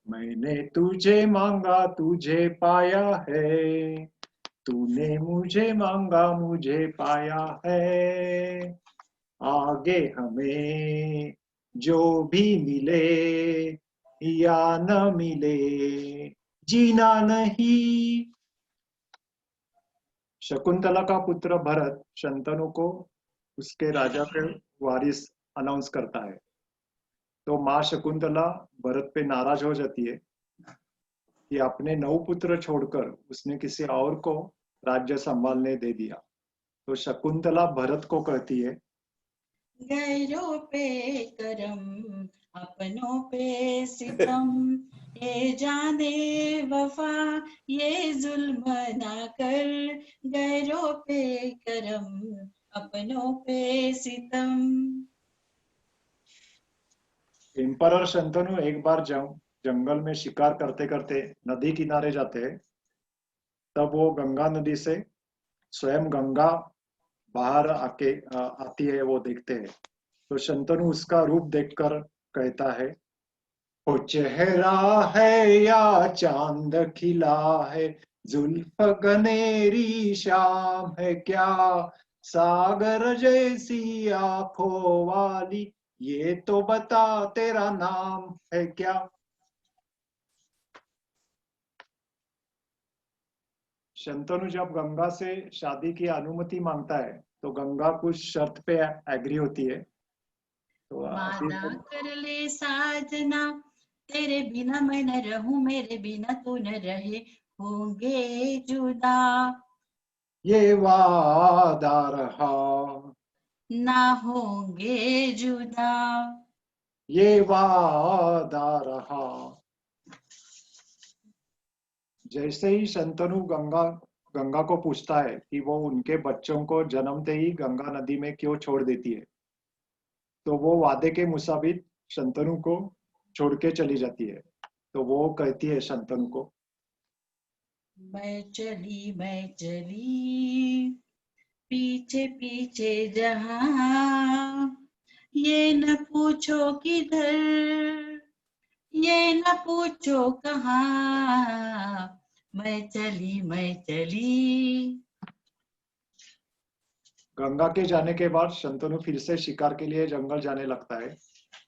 मैंने तुझे मांगा तुझे पाया है, तूने मुझे मांगा मुझे पाया है। आगे हमें जो भी मिले या न मिले, जीना नहीं। शकुंतला का पुत्र भरत शंतनु को उसके राजा के वारिस अनाउंस करता है। तो माँ शकुंतला भरत पे नाराज हो जाती है कि अपने 9 पुत्र छोड़कर उसने किसी और को राज्य संभालने दे दिया। तो शकुंतला भरत को कहती है, गैरों पे करम अपनों पे सितम, ये जाने वफा ये जुल्म ना कर, गैरों पे करम अपनों पे सितम। एम्परर शंतनु एक बार जंगल में शिकार करते करते नदी किनारे जाते हैं। तब वो गंगा नदी से स्वयं गंगा बाहर आती है, वो देखते हैं। तो शंतनु उसका रूप देखकर कहता है, वो चेहरा है या चांद खिला है, जुल्फ गनेरी शाम है क्या, सागर जैसी आंखों वाली, ये तो बता तेरा नाम है क्या। शंतनु जब गंगा से शादी की अनुमति मांगता है तो गंगा कुछ शर्त पे एग्री होती है। तो अभी वादा कर ले साजना, तेरे बिना मैं न रहूं, मेरे बिना तू न रहे, होंगे जुदा। ये वादा रहा, ना होंगे जुदा। ये वादा रहा। जैसे ही शंतनु गंगा गंगा को पूछता है कि वो उनके बच्चों को जन्मते ही गंगा नदी में क्यों छोड़ देती है, तो वो वादे के मुताबिक शंतनु को छोड़ के चली जाती है। तो वो कहती है शंतनु को, मैं चली पीछे पीछे जहां, ये न पूछो किधर, ये न पूछो कहाँ, मैं चली। गंगा के जाने के बाद शंतनु फिर से शिकार के लिए जंगल जाने लगता है।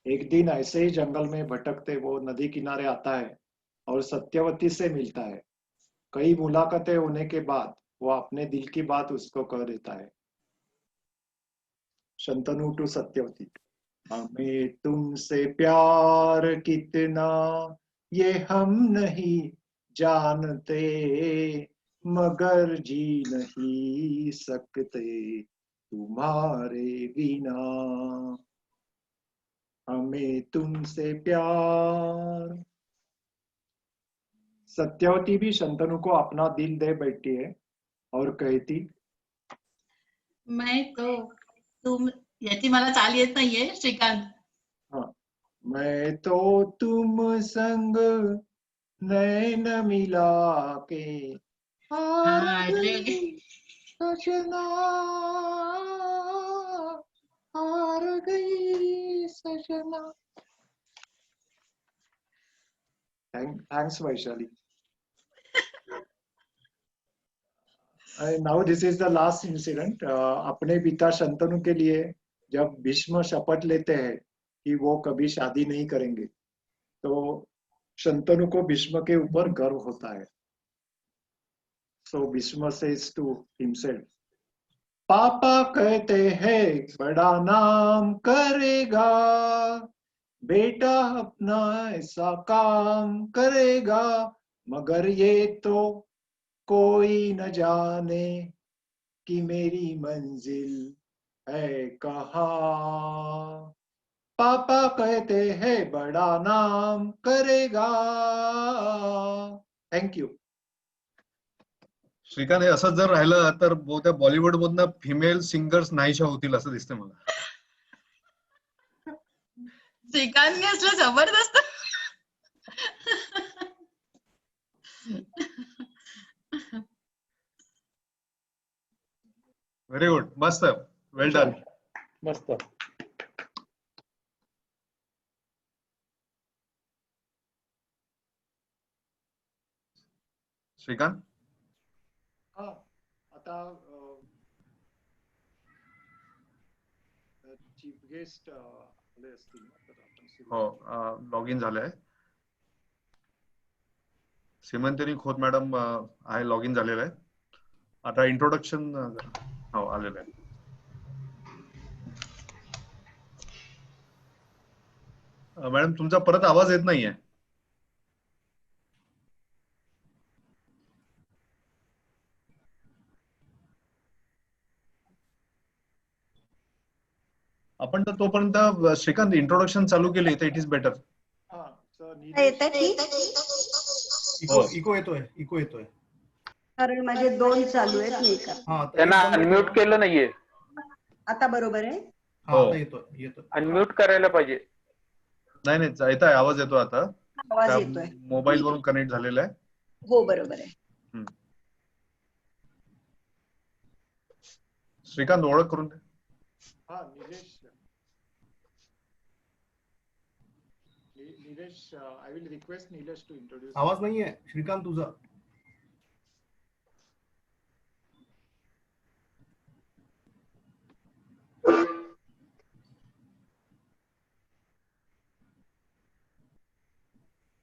एक दिन ऐसे ही जंगल में भटकते वो नदी किनारे आता है और सत्यवती से मिलता है। कई मुलाकातें होने के बाद वो अपने दिल की बात उसको कह देता है। शंतनु टू सत्यवती, हमें तुमसे प्यार कितना ये हम नहीं जानते, मगर जी नहीं सकते तुम्हारे बिना, हमें तुमसे प्यार। सत्यवती भी शंतनु को अपना दिल दे बैठती है और कहती, मैं तो तुम, याची मला चाल येत नाहीये श्रीकांत. हाँ, मैं तो तुम संग नैन मिला के हार हार गई गे- सजना, हार गई सजना। Thanks Vaishali. Now this is the last incident. अपने पिता शंतनु के लिए जब भीष्म शपथ लेते हैं कि वो कभी शादी नहीं करेंगे, तो शंतनु को भीष्म के ऊपर गर्व होता है। So Bhishma says to himself, पापा कहते हैं बड़ा नाम करेगा, बेटा अपना ऐसा काम करेगा, मगर ये तो कोई न जाने कि मेरी मंजिल है कहाँ। पापा कहते हैं बड़ा नाम करेगा। Thank you. श्रीकांत, हे असंच जर राहिलं तर बहुतेक बॉलिवूड मधनं फिमेल सिंगर्स नाहीशा होतील असं दिसतंय मला. श्रीकांतने असलं जबरदस्त. व्हेरी गुड, मस्त, वेल डन. मस्त. श्रीकांत. हा आता चीफ गेस्ट आले असतील ना, तर आपण सुरू हो, लॉग इन झालंय. सीमंतिनी खोत मॅडम आहे, लॉग इन झालेलं आहे. आता इंट्रोडक्शन हो आलेलं आहे. मॅडम तुमचा परत आवाज येत नाहीये. आपण तर तोपर्यंत श्रीकांत इंट्रोडक्शन चालू केले तर इट इज बेटर. हा सर इको इको येतोय, इको येतोय. कारण माझे 2 चालू आहेत नाही का. हा तर त्यांना एक बंद अनम्यूट करा. केलं नाहीये. आता बरोबर आहे. हा आता येतोय येतोय. अनम्यूट करायला पाहिजे. नाही नाही, येत आहे, आवाज येतो आता. आवाज येतोय. मोबाईल वरून कनेक्ट झालेला आहे. हो बरोबर आहे. श्रीकांत ओळख करून दे. हा Nilesh I will request Nilesh to introduce. आवाज नाहीये श्रीकांत तुझा.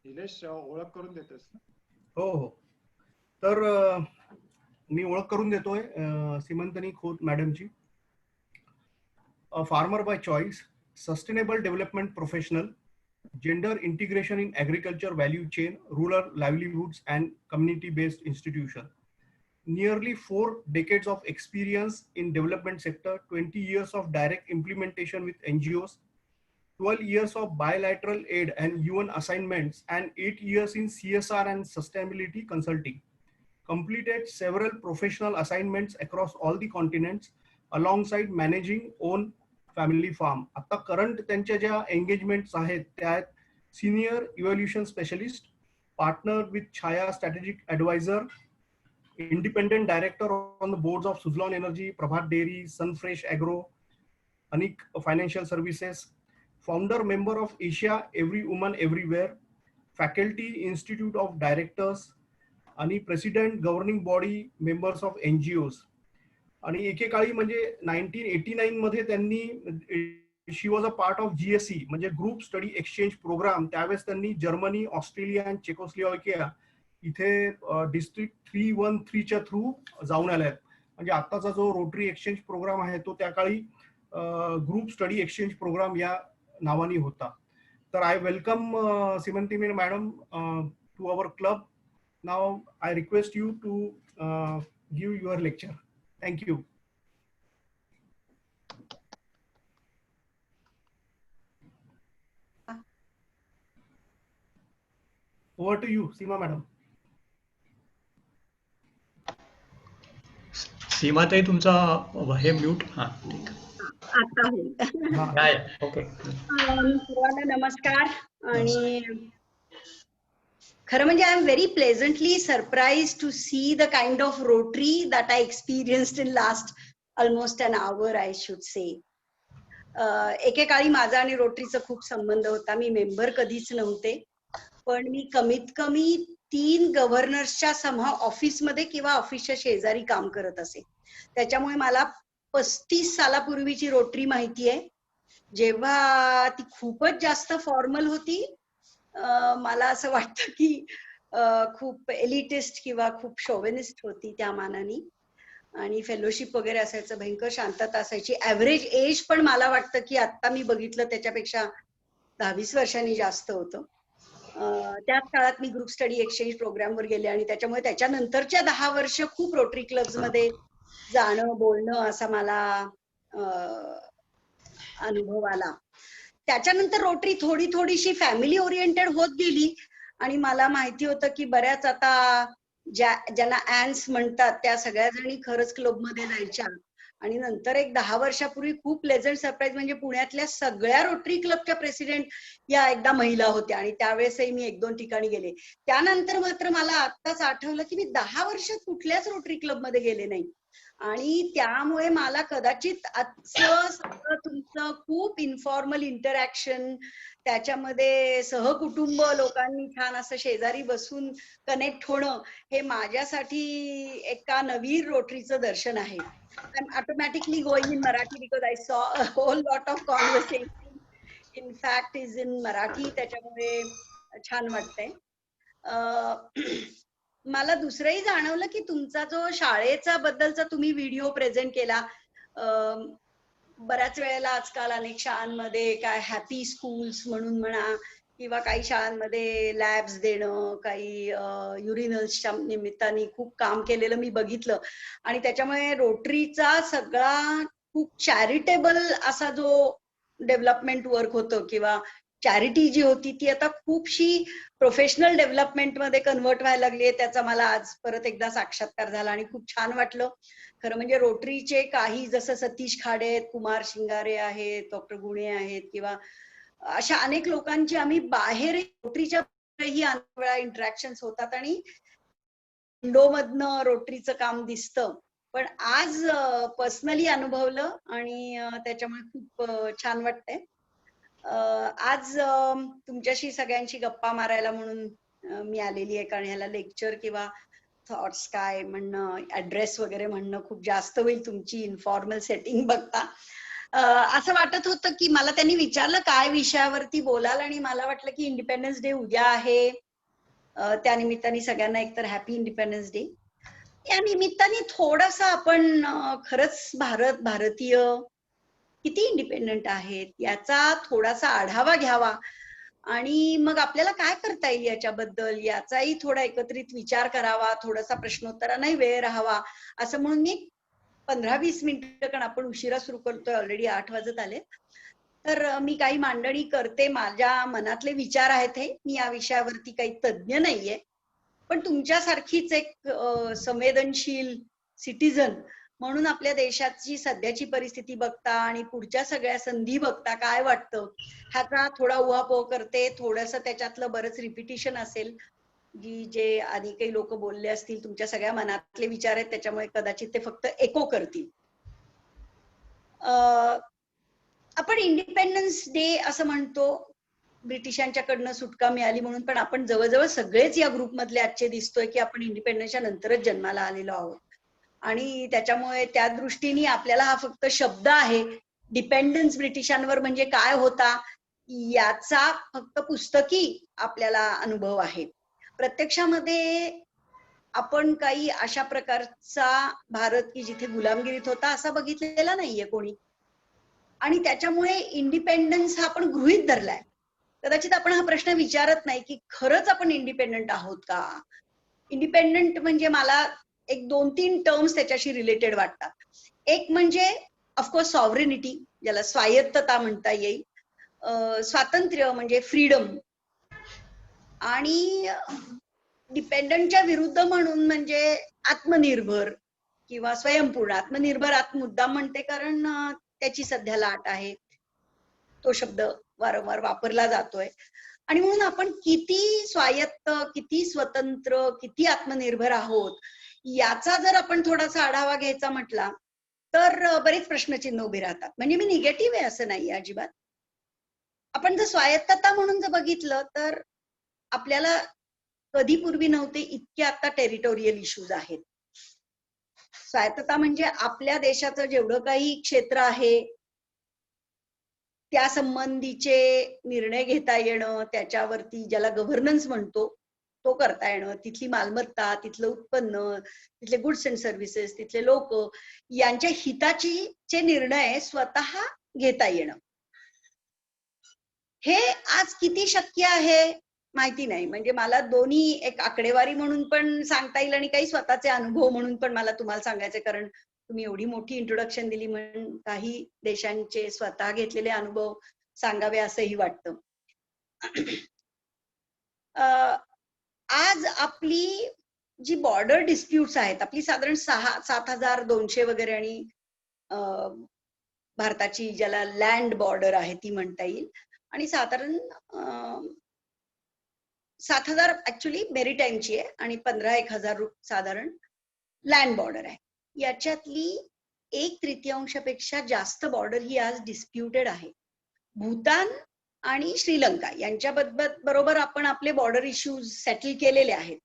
निलेश ओळख करून देतोस ना? हो हो. तर मी ओळख करून देतोय सीमंतनी खोत मॅडमची. Farmer by choice, sustainable development professional, gender integration in agriculture value chain, rural livelihoods and community based institution. Nearly 4 decades of experience in development sector, 20 years of direct implementation with NGOs, 12 years of bilateral aid and UN assignments, and 8 years in CSR and sustainability consulting. Completed several professional assignments across all the continents alongside managing own family farm. आता current त्यांच्या ज्या engagements आहेत त्या आहेत senior evaluation specialist, partner with Chhaya strategic adviser, independent director on the boards of Suzlon energy, Prabhat dairy, Sunfresh agro, Anik financial services, founder member of Asia every woman everywhere, faculty institute of directors आणि president governing body members of NGOs. आणि एकेकाळी म्हणजे 1989 मध्ये त्यांनी she was a part of GSE म्हणजे group study exchange program. त्यावेळेस त्यांनी Germany, Australia आणि चेकोस्लोवाकिया इथे डिस्ट्रिक्ट 313च्या थ्रू जाऊन आल्या आहेत. म्हणजे आताचा जो रोटरी एक्सचेंज प्रोग्राम आहे तो त्या काळी ग्रुप स्टडी एक्सचेंज प्रोग्राम या नावाने होता. तर I welcome Seemantini madam to our club. नाव I request you to give your lecture. Thank you. Over to you, Seema madam. Seema ताई तुमचा हे म्यूट. हा ठीक आता होईल. ओके. सर्वांना नमस्कार. आणि खरं म्हणजे I am very pleasantly surprise to see the kind of Rotary that I experienced in last almost an hour I should say. एकेकाळी माझा आणि रोटरीचा खूप संबंध होता. मी मेंबर कधीच नव्हते, पण मी कमीत कमी 3 गव्हर्नर्सच्या समूह ऑफिसमध्ये किंवा ऑफिसच्या शेजारी काम करत असे. त्याच्यामुळे मला 35 सालापूर्वीची रोटरी माहिती आहे, जेव्हा ती खूपच जास्त फॉर्मल होती. मला असं वाटतं की खूप एलिटिस्ट किंवा खूप शोवेनिस्ट होती त्या मानाने. आणि फेलोशिप वगैरे असायचं, भयंकर शांतता असायची. ऍव्हरेज एज पण मला वाटतं की आता मी बघितलं त्याच्यापेक्षा 10-20 वर्षांनी जास्त होतं. त्याच काळात मी ग्रुप स्टडी एक्सचेंज प्रोग्रामवर गेले आणि त्याच्यामुळे त्याच्यानंतरच्या 10 वर्ष खूप रोटरी क्लब्स मध्ये जाणं बोलणं असा मला अनुभव आला. त्याच्यानंतर रोटरी थोडीशी फॅमिली ओरिएंटेड होत गेली आणि मला माहिती होतं की बऱ्याच आता ज्यांना ऍन्स म्हणतात त्या सगळ्या जणी खरंच क्लबमध्ये जायच्या. आणि नंतर एक 10 वर्षापूर्वी खूप प्लेझंट सरप्राईज म्हणजे पुण्यातल्या सगळ्या रोटरी क्लबच्या प्रेसिडेंट या एकदा महिला होत्या आणि त्यावेळेसही मी 1-2 ठिकाणी गेले. त्यानंतर मात्र मला आत्ताच आठवलं की मी 10 वर्षात कुठल्याच रोटरी क्लबमध्ये गेले नाही. आणि त्यामुळे मला कदाचित आजचं सगळं तुमचं खूप इन्फॉर्मल इंटरॅक्शन, त्याच्यामध्ये सहकुटुंब लोकांनी छान असं शेजारी बसून कनेक्ट होणं, हे माझ्यासाठी एका नवीन रोटरीचं दर्शन आहे. I am automatically going in Marathi because I saw a whole lot of conversation in fact is in Marathi, त्याच्यामुळे छान वाटतंय. मला दुसरंही जाणवलं की तुमचा जो शाळेचा बद्दलचा तुम्ही व्हिडिओ प्रेझेंट केला, बऱ्याच वेळेला आजकाल अनेक शाळांमध्ये काय हॅपी स्कूल्स म्हणून म्हणा, किंवा काही शाळांमध्ये लॅब्स देणं, काही युरिनल्सच्या निमित्ताने खूप काम केलेलं मी बघितलं. आणि त्याच्यामुळे रोटरीचा सगळा खूप चॅरिटेबल असा जो डेव्हलपमेंट वर्क होतो किंवा चॅरिटी जी होती ती आता खूपशी प्रोफेशनल डेव्हलपमेंट मध्ये कन्व्हर्ट व्हायला लागली आहे. त्याचा मला आज परत एकदा साक्षात्कार झाला आणि खूप छान वाटलं. खरं म्हणजे रोटरीचे काही जसं सतीश खाडे आहेत, कुमार शिंगारे आहेत, डॉक्टर गुणे आहेत, किंवा अशा अनेक लोकांची आम्ही बाहेर रोटरीच्या ही अनेक वेळा इंटरॅक्शन्स होतात आणि विंडोमधनं रोटरीचं काम दिसतं. पण आज पर्सनली अनुभवलं आणि त्याच्यामुळे खूप छान वाटतंय. आज तुमच्याशी सगळ्यांशी गप्पा मारायला म्हणून मी आलेली आहे, कारण ह्याला लेक्चर किंवा थॉट्स काय म्हणणं, ऍड्रेस वगैरे म्हणणं खूप जास्त होईल तुमची इन्फॉर्मल सेटिंग बघता. असं वाटत होतं की मला त्यांनी विचारलं काय विषयावरती बोलाल, आणि मला वाटलं की इंडिपेंडन्स डे उद्या आहे, त्या निमित्ताने सगळ्यांना एकतर हॅपी इंडिपेंडन्स डे. या निमित्ताने थोडासा आपण खरंच भारतीय किती इंडिपेंडंट आहेत याचा थोडासा आढावा घ्यावा, आणि मग आपल्याला काय करता येईल याच्याबद्दल याचाही थोडा एकत्रित विचार करावा, थोडासा प्रश्नोत्तरांनाही वेळ राहावा, असं म्हणून मी 15-20 मिनिटं, कारण आपण उशिरा सुरू करतोय, ऑलरेडी 8 वाजत आले, तर मी काही मांडणी करते. माझ्या मनातले विचार आहेत हे. मी या विषयावरती काही तज्ज्ञ नाहीये, पण तुमच्यासारखीच एक संवेदनशील सिटीजन म्हणून आपल्या देशाची सध्याची परिस्थिती बघता आणि पुढच्या सगळ्या संधी बघता काय वाटतं ह्याचा थोडा उहापोह करते. थोडंसं त्याच्यातलं बरंच रिपिटिशन असेल, जे आधी काही लोक बोलले असतील, तुमच्या सगळ्या मनातले विचार आहेत त्याच्यामुळे कदाचित ते फक्त एको करतील. आपण इंडिपेंडन्स डे असं म्हणतो, ब्रिटिशांच्याकडनं सुटका मिळाली म्हणून, पण आपण जवळजवळ सगळेच या ग्रुपमधले आजचे दिसतोय की आपण इंडिपेंडन्सच्या नंतरच जन्माला आलेलो आहोत. आणि त्याच्यामुळे त्या दृष्टीने आपल्याला हा फक्त शब्द आहे. डिपेंडन्स ब्रिटिशांवर म्हणजे काय होता याचा फक्त पुस्तकी आपल्याला अनुभव आहे. प्रत्यक्षामध्ये आपण काही अशा प्रकारचा भारत की जिथे गुलामगिरीत होता असा बघितलेला नाहीये कोणी, आणि त्याच्यामुळे इंडिपेंडन्स हा आपण गृहीत धरलाय. कदाचित आपण हा प्रश्न विचारत नाही की खरंच आपण इंडिपेंडंट आहोत का. इंडिपेंडंट म्हणजे मला एक 2-3 टर्म्स त्याच्याशी रिलेटेड वाटतात. एक म्हणजे ऑफकोर्स सॉव्हरेनिटी, ज्याला स्वायत्तता म्हणता येईल, स्वातंत्र्य म्हणजे फ्रीडम, आणि डिपेंडंटच्या विरुद्ध म्हणून म्हणजे आत्मनिर्भर किंवा स्वयंपूर्ण. आत्मनिर्भर मुद्दाम म्हणते कारण त्याची सध्या लाट आहे, तो शब्द वारंवार वापरला जातोय. आणि म्हणून आपण किती स्वायत्त, किती स्वतंत्र, किती आत्मनिर्भर आहोत याचा जर आपण थोडासा आढावा घ्यायचा म्हटला तर बरेच प्रश्नचिन्ह उभे राहतात. म्हणजे मी निगेटिव्ह आहे असं नाही अजिबात. आपण जर स्वायत्तता म्हणून जर बघितलं तर आपल्याला कधी पूर्वी नव्हते इतके आता टेरिटोरियल इश्यूज आहेत. स्वायत्तता म्हणजे आपल्या देशाचं जेवढं काही क्षेत्र आहे त्या संबंधीचे निर्णय घेता येणं, त्याच्यावरती ज्याला गव्हर्नन्स म्हणतो तो करता येणं, तिथली मालमत्ता, तिथलं उत्पन्न, तिथले गुड्स अँड सर्व्हिसेस, तिथले लोक यांच्या हिताचे निर्णय स्वतः घेता येणं. हे आज किती शक्य आहे माहिती नाही. म्हणजे मला दोन्ही एक आकडेवारी म्हणून पण सांगता येईल आणि काही स्वतःचे अनुभव म्हणून पण मला तुम्हाला सांगायचे, कारण तुम्ही एवढी मोठी इंट्रोडक्शन दिली म्हणून काही देशांचे स्वतः घेतलेले अनुभव सांगावे असंही वाटतं. आज आपली जी बॉर्डर डिस्प्यूट्स आहेत, आपली साधारण 7,200 वगैरे, आणि भारताची ज्याला लँड बॉर्डर आहे ती म्हणता येईल, आणि साधारण 7,000 ऍक्च्युली मेरीटाईमची आहे आणि 15-1,000 साधारण लँड बॉर्डर आहे. याच्यातली 1/3पेक्षा जास्त बॉर्डर ही आज डिस्प्युटेड आहे. भूतान आणि श्रीलंका यांच्याबरोबर आपण आपले बॉर्डर इश्यूज सेटल केलेले आहेत,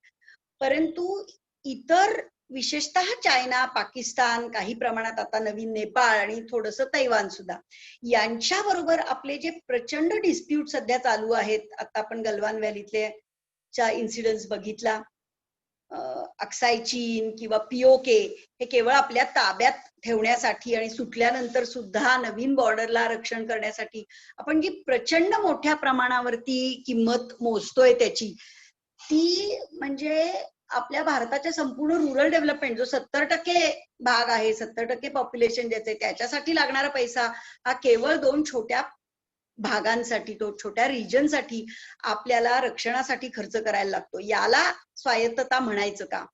परंतु इतर विशेषतः चायना, पाकिस्तान, काही प्रमाणात आता नवीन नेपाळ आणि थोडंसं तैवान सुद्धा, यांच्याबरोबर आपले जे प्रचंड डिस्प्यूट सध्या चालू आहेत. आता आपण गलवान व्हॅलीतले इन्सिडेंट्स बघितला, अक्साई चीन किंवा पीओके हे केवळ आपल्या ताब्यात ठेवण्यासाठी आणि सुटल्यानंतर सुद्धा नवीन बॉर्डरला रक्षण करण्यासाठी आपण जी प्रचंड मोठ्या प्रमाणावरती किंमत मोजतोय त्याची, ती म्हणजे आपल्या भारताच्या संपूर्ण रुरल डेव्हलपमेंट, जो 70% भाग आहे, 70% पॉप्युलेशन ज्याचे, त्याच्यासाठी लागणारा पैसा हा केवळ 2 छोट्या भागांसाठी, तो छोट्या रिजनसाठी आपल्याला रक्षणासाठी खर्च करायला लागतो. याला स्वायत्तता म्हणायचं का?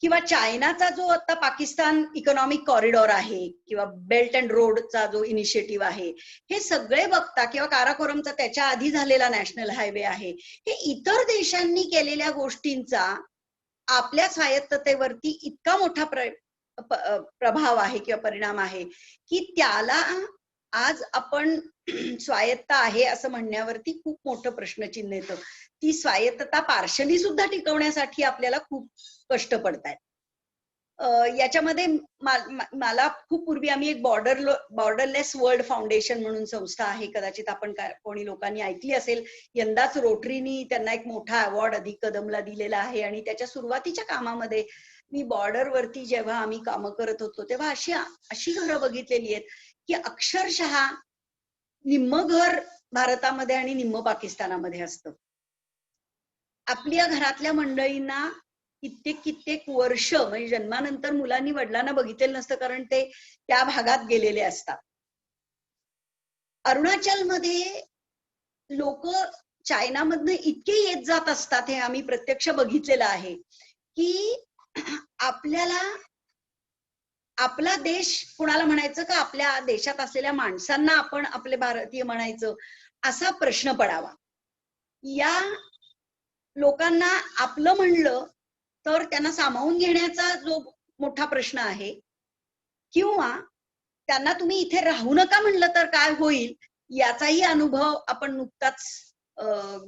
किंवा चायनाचा जो आता पाकिस्तान इकॉनॉमिक कॉरिडॉर आहे किंवा बेल्ट अँड रोडचा जो इनिशिएटिव्ह आहे, हे सगळे बघता, किंवा काराकोरमचा त्याच्या आधी झालेला नॅशनल हायवे आहे, हे इतर देशांनी केलेल्या गोष्टींचा आपल्या स्वायत्ततेवरती इतका मोठा प्रभाव आहे किंवा परिणाम आहे की त्याला आज आपण स्वायत्त आहे असं म्हणण्यावरती खूप मोठं प्रश्नचिन्ह येतं. ती स्वायत्तता पार्शली सुद्धा टिकवण्यासाठी आपल्याला खूप कष्ट पडतायत. याच्यामध्ये मला खूप पूर्वी आम्ही एक बॉर्डरलेस वर्ल्ड फाउंडेशन म्हणून संस्था आहे, कदाचित आपण कोणी लोकांनी ऐकली असेल. यंदाच रोटरीनी त्यांना एक मोठा अवॉर्ड अधिक कदमला दिलेला आहे. आणि त्याच्या सुरुवातीच्या कामामध्ये मी बॉर्डरवरती जेव्हा आम्ही कामं करत होतो तेव्हा अशी घरं बघितलेली आहेत की अक्षरशः निम्म घर भारतामध्ये आणि निम्म पाकिस्तानामध्ये असतं. आपल्या घरातल्या मंडळींना कित्येक वर्ष, म्हणजे जन्मानंतर मुलांनी वडिलांना बघितलेलं नसतं, कारण ते त्या भागात गेलेले असतात. अरुणाचलमध्ये लोक चायनामधनं इतके येत जात असतात, हे आम्ही प्रत्यक्ष बघितलेलं आहे की आपल्याला आपला देश कुणाला म्हणायचं का आपल्या देशात असलेल्या माणसांना आपण आपले भारतीय म्हणायचं, असा प्रश्न पडावा. या लोकांना आपलं म्हणलं तर त्यांना सामावून घेण्याचा जो मोठा प्रश्न आहे, किंवा त्यांना तुम्ही इथे राहू नका म्हणलं तर काय होईल, याचाही अनुभव आपण नुकताच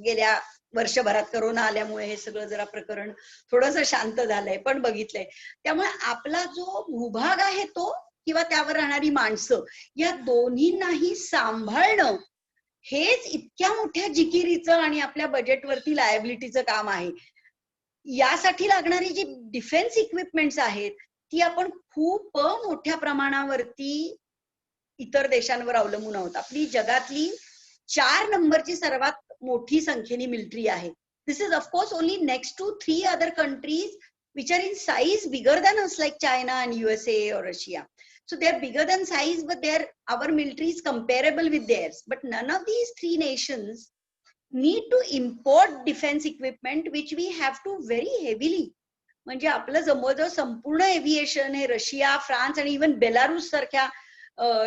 गेल्या वर्षभरात करोना आल्यामुळे हे सगळं जरा प्रकरण थोडंसं शांत झालंय पण बघितलंय. त्यामुळे आपला जो भूभाग आहे तो किंवा त्यावर राहणारी माणसं, या दोन्हींनाही सांभाळणं हेच इतक्या मोठ्या जिकिरीचं आणि आपल्या बजेटवरती लायबिलिटीचं काम आहे. यासाठी लागणारी जी डिफेन्स इक्विपमेंट्स आहेत ती आपण खूप मोठ्या प्रमाणावरती इतर देशांवर अवलंबून आहोत. आपली जगातली 4 नंबरची सर्वात मोठी संख्येने मिलिटरी आहे. This is of course only next to 3 other countries which are in size bigger than us, like China and USA or Russia. So they are bigger than size, but our military is comparable with theirs. But none of these 3 nations need to import defense equipment, which we have to very heavily. म्हणजे आपलं जवळजवळ संपूर्ण aviation हे Russia, France आणि even Belarus सारख्या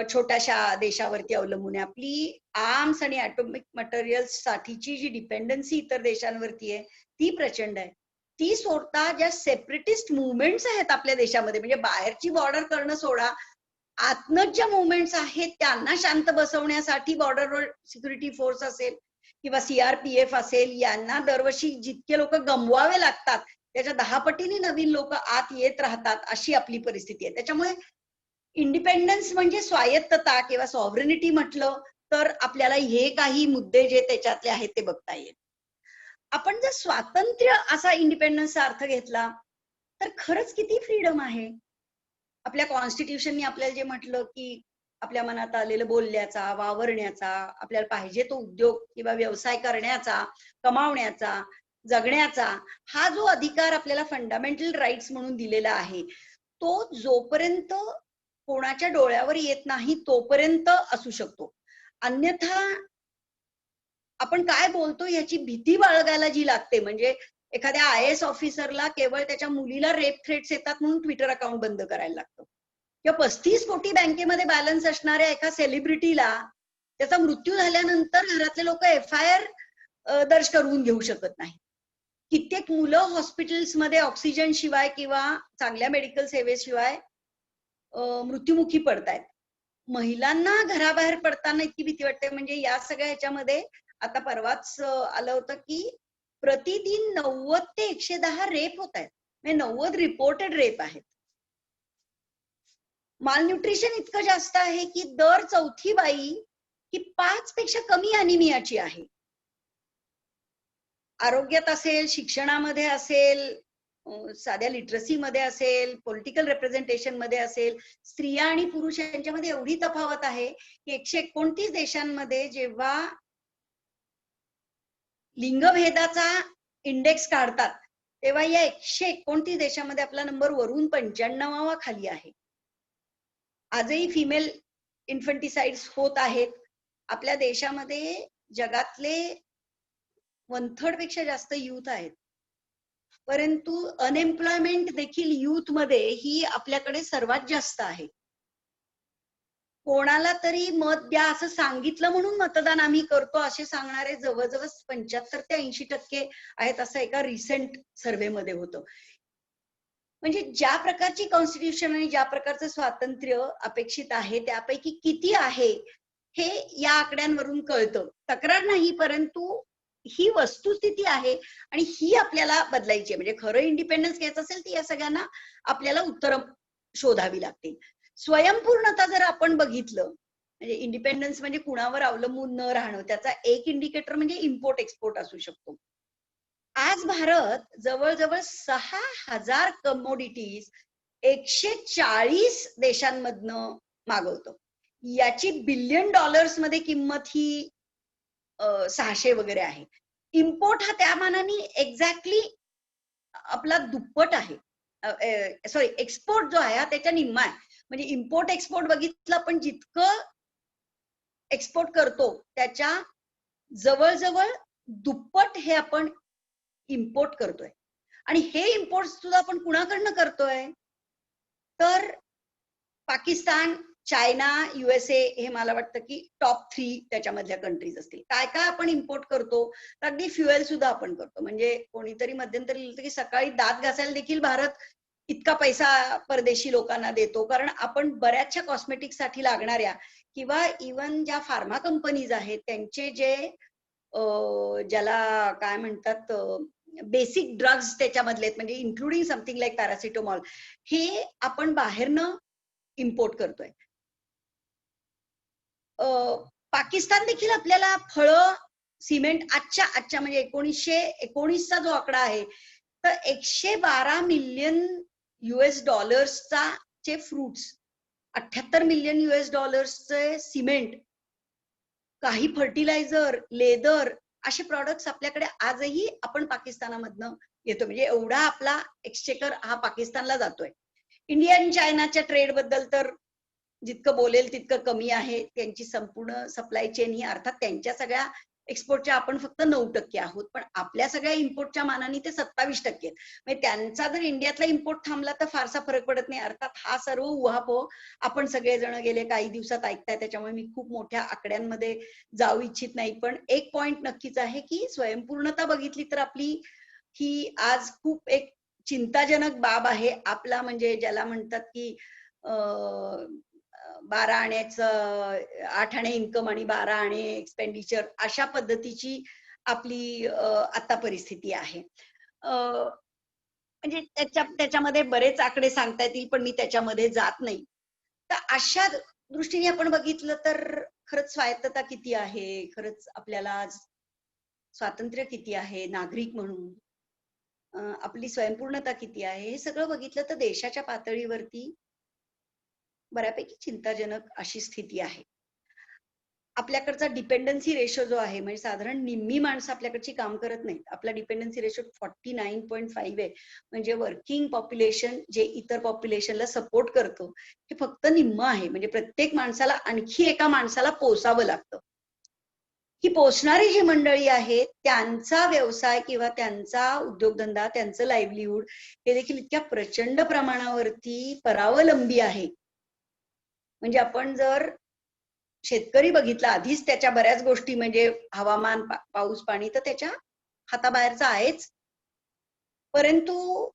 छोट्याशा देशावरती अवलंबून आहे. आपली आर्म्स आणि ॲटॉमिक मटेरियल्स साठीची जी डिपेंडन्सी इतर देशांवरती आहे ती प्रचंड आहे. ती सोडता ज्या सेपरेटिस्ट मुवमेंट्स आहेत आपल्या देशामध्ये, म्हणजे बाहेरची बॉर्डर करणं सोडा, आतनच ज्या मुवमेंट्स आहेत त्यांना शांत बसवण्यासाठी बॉर्डर सिक्युरिटी फोर्स असेल किंवा सीआरपीएफ असेल, यांना दरवर्षी जितके लोक गमवावे लागतात त्याच्या 10 पटीने नवीन लोक आत येत राहतात, अशी आपली परिस्थिती आहे. त्याच्यामुळे इंडिपेंडन्स म्हणजे स्वायत्तता किंवा सॉव्हरेनिटी म्हटलं तर आपल्याला हे काही मुद्दे जे त्याच्यातले आहेत ते बघता येईल. आपण जर स्वातंत्र्य असा इंडिपेंडन्सचा अर्थ घेतला तर खरंच किती फ्रीडम आहे. आपल्या कॉन्स्टिट्यूशननी आपल्याला जे म्हटलं की आपल्या मनात आलेलं बोलण्याचा, वावरण्याचा, आपल्याला पाहिजे तो उद्योग किंवा व्यवसाय करण्याचा, कमावण्याचा, जगण्याचा हा जो अधिकार आपल्याला फंडामेंटल राईट्स म्हणून दिलेला आहे, तो जोपर्यंत कोणाच्या डोळ्यावर येत नाही तोपर्यंत असू शकतो. अन्यथा आपण काय बोलतो याची भीती बाळगायला जी लागते, म्हणजे एखाद्या IAS ऑफिसरला केवळ त्याच्या मुलीला रेप थ्रेट्स येतात म्हणून ट्विटर अकाउंट बंद करायला लागतं, किंवा 35 कोटी बँकेमध्ये बॅलन्स असणाऱ्या एका सेलिब्रिटीला त्याचा मृत्यू झाल्यानंतर घरातले लोक FIR दर्ज करून घेऊ शकत नाही, कित्येक मुलं हॉस्पिटल्समध्ये ऑक्सिजन शिवाय किंवा चांगल्या मेडिकल सेवेशिवाय मृत्युमुखी पडतायत. महिलांना घराबाहेर पडताना इतकी भीती वाटते. म्हणजे या सगळ्या ह्याच्यामध्ये आता परवाच आलं होतं की प्रतिदिन 90 ते 110 रेप होत आहेत. म्हणजे 90 रिपोर्टेड रेप आहेत. मालन्यूट्रिशन इतकं जास्त आहे की दर 4थी बाई ही 5 पेक्षा कमी अनिमियाची आहे. आरोग्यात असेल, शिक्षणामध्ये असेल, साध्या लिटरसी मध्ये असेल, पॉलिटिकल रिप्रेझेंटेशन मध्ये असेल, स्त्रिया आणि पुरुष यांच्यामध्ये एवढी तफावत आहे की 129 देशांमध्ये जेव्हा लिंगभेदाचा इंडेक्स काढतात तेव्हा या 129 देशामध्ये आपला नंबर वरून 95वा खाली आहे. आजही फिमेल इन्फंटिसाइड्स होत आहेत. आपल्या देशामध्ये जगातले 1/3 पेक्षा जास्त युथ आहेत, परंतु अनएम्प्लॉयमेंट देखील युथ मध्ये ही आपल्याकडे सर्वात जास्त आहे. कोणाला तरी मत द्या असं सांगितलं म्हणून मतदान आम्ही करतो असे सांगणारे जवळजवळ 75 ते 80% आहेत, असं एका रिसेंट सर्व्हे मध्ये होतं. म्हणजे ज्या प्रकारची कॉन्स्टिट्यूशन आणि ज्या प्रकारचं स्वातंत्र्य अपेक्षित आहे त्यापैकी किती आहे हे या आकड्यांवरून कळतं. तक्रार नाही, परंतु ही वस्तुस्थिती आहे आणि ही आपल्याला बदलायची आहे. म्हणजे खरं इंडिपेंडन्स घ्यायचं असेल तर या सगळ्यांना आपल्याला उत्तरं शोधावी लागतील. स्वयंपूर्णता जर आपण बघितलं, म्हणजे इंडिपेंडन्स म्हणजे कुणावर अवलंबून न राहणं, त्याचा एक इंडिकेटर म्हणजे इम्पोर्ट एक्सपोर्ट असू शकतो. आज भारत जवळजवळ 6000 कमोडिटीज 140 देशांमधनं मागवतो. याची $1 बिलियन मध्ये किंमत ही 600 वगैरे आहे. इम्पोर्ट हा त्या मानाने एक्झॅक्टली आपला दुप्पट आहे. सॉरी, एक्सपोर्ट जो आहे हा त्याच्या निम्मा आहे. म्हणजे इम्पोर्ट एक्सपोर्ट बघितलं आपण जितकं एक्सपोर्ट करतो त्याच्या जवळजवळ दुप्पट हे आपण इम्पोर्ट करतोय. आणि हे इम्पोर्ट सुद्धा आपण कुणाकडनं करतोय तर पाकिस्तान, चायना, USA हे मला वाटतं की टॉप 3 त्याच्यामधल्या कंट्रीज असतील. काय काय आपण इम्पोर्ट करतो तर अगदी फ्युएल सुद्धा आपण करतो. म्हणजे कोणीतरी मध्यंतरी लिहिलं की सकाळी दात घासायला देखील भारत इतका पैसा परदेशी लोकांना देतो, कारण आपण बऱ्याचशा कॉस्मेटिक्स साठी लागणाऱ्या किंवा इवन ज्या फार्मा कंपनीज आहेत त्यांचे जे ज्याला काय म्हणतात बेसिक ड्रग्ज त्याच्यामधले आहेत, म्हणजे इन्क्लुडिंग समथिंग लाईक पॅरासिटामॉल, हे आपण बाहेरनं इम्पोर्ट करतोय. पाकिस्तान देखील आपल्याला फळं, सिमेंट आजच्या म्हणजे 1919चा जो आकडा आहे तर $112 मिलियन चे फ्रुट्स, $78 मिलियन चे सिमेंट, काही फर्टिलायझर, लेदर असे प्रॉडक्ट्स आपल्याकडे आजही आपण पाकिस्तानामधनं येतो. म्हणजे एवढा आपला एक्सचेकर हा पाकिस्तानला जातोय. इंडिया आणि चायनाच्या ट्रेड बद्दल तर जितकं बोलेल तितकं कमी आहे. त्यांची संपूर्ण सप्लाय चेन ही, अर्थात त्यांच्या सगळ्या एक्सपोर्टच्या आपण फक्त 9% आहोत, पण आपल्या सगळ्या इम्पोर्टच्या मानाने ते 27% आहेत. म्हणजे त्यांचा जर इंडियातला इम्पोर्ट थांबला तर फारसा फरक पडत नाही. अर्थात हा सर्व उहापोह आपण सगळेजण गेले काही दिवसात ऐकताय, त्याच्यामुळे मी खूप मोठ्या आकड्यांमध्ये जाऊ इच्छित नाही. पण एक पॉइंट नक्कीच आहे की स्वयंपूर्णता बघितली तर आपली ही आज खूप एक चिंताजनक बाब आहे. आपला म्हणजे ज्याला म्हणतात की 12 आण्याचं 8 आणे इन्कम आणि 12 आणे एक्सपेंडिचर अशा पद्धतीची आपली आता परिस्थिती आहे. म्हणजे त्याच्यामध्ये बरेच आकडे सांगता येतील, पण मी त्याच्यामध्ये जात नाही. तर अशा दृष्टीने आपण बघितलं तर खरंच स्वायत्तता किती आहे, खरंच आपल्याला स्वातंत्र्य किती आहे नागरिक म्हणून, आपली स्वयंपूर्णता किती आहे, हे सगळं बघितलं तर देशाच्या पातळीवरती बऱ्यापैकी चिंताजनक अशी स्थिती आहे. आपल्याकडचा डिपेंडन्सी रेशो जो आहे, म्हणजे साधारण निम्मी माणसं आपल्याकडची काम करत नाहीत. आपला डिपेंडन्सी रेशो 49.5 आहे. म्हणजे वर्किंग पॉप्युलेशन जे इतर पॉप्युलेशनला सपोर्ट करतो हे फक्त निम्म आहे. म्हणजे प्रत्येक माणसाला आणखी एका माणसाला पोसावं लागतं. ही पोसणारी जी मंडळी आहेत त्यांचा व्यवसाय किंवा त्यांचा उद्योगधंदा, त्यांचं लाईव्हलीहूड हे देखील इतक्या प्रचंड प्रमाणावरती परावलंबी आहे. म्हणजे आपण जर शेतकरी बघितला, आधीच त्याच्या बऱ्याच गोष्टी म्हणजे हवामान, पाऊस, पाणी तर त्याच्या हाताबाहेरचा आहेच. परंतु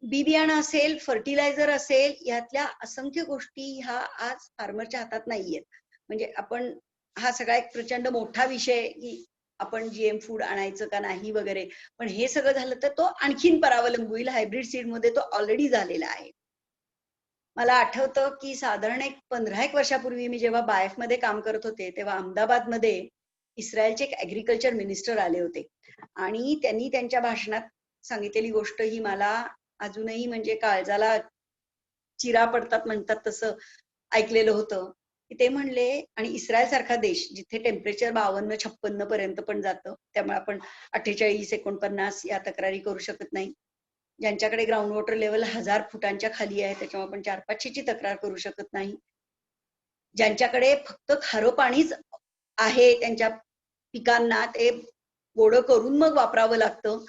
बी बियाणं असेल, फर्टिलायझर असेल, यातल्या असंख्य गोष्टी ह्या आज फार्मरच्या हातात नाहीयेत. म्हणजे आपण हा सगळा एक प्रचंड मोठा विषय की आपण जीएम फूड आणायचं का नाही वगैरे, पण हे सगळं झालं तर तो आणखीन परावलंबी होईल. हायब्रिड सीड मध्ये तो ऑलरेडी झालेला आहे. मला आठवतं की साधारण एक 15 वर्षापूर्वी मी जेव्हा बायफ मध्ये काम करत होते, तेव्हा अहमदाबादमध्ये इस्रायलचे एक ऍग्रिकल्चर मिनिस्टर आले होते आणि त्यांनी त्यांच्या भाषणात सांगितलेली गोष्ट ही मला अजूनही म्हणजे काळजाला चिरा पडतात म्हणतात तसं ऐकलेलं होतं. की ते म्हणले, आणि इस्रायल सारखा देश जिथे टेम्परेचर 52-56 पर्यंत पण जातं, त्यामुळे आपण 48-49 या तक्रारी करू शकत नाही. ज्यांच्याकडे ग्राउंड वॉटर लेवल 1000 फुटांच्या खाली आहे, त्याच्यामुळे आपण 400-500 ची तक्रार करू शकत नाही. ज्यांच्याकडे फक्त खारं पाणीच आहे, त्यांच्या पिकांना ते गोडं करून मग वापरावं लागतं.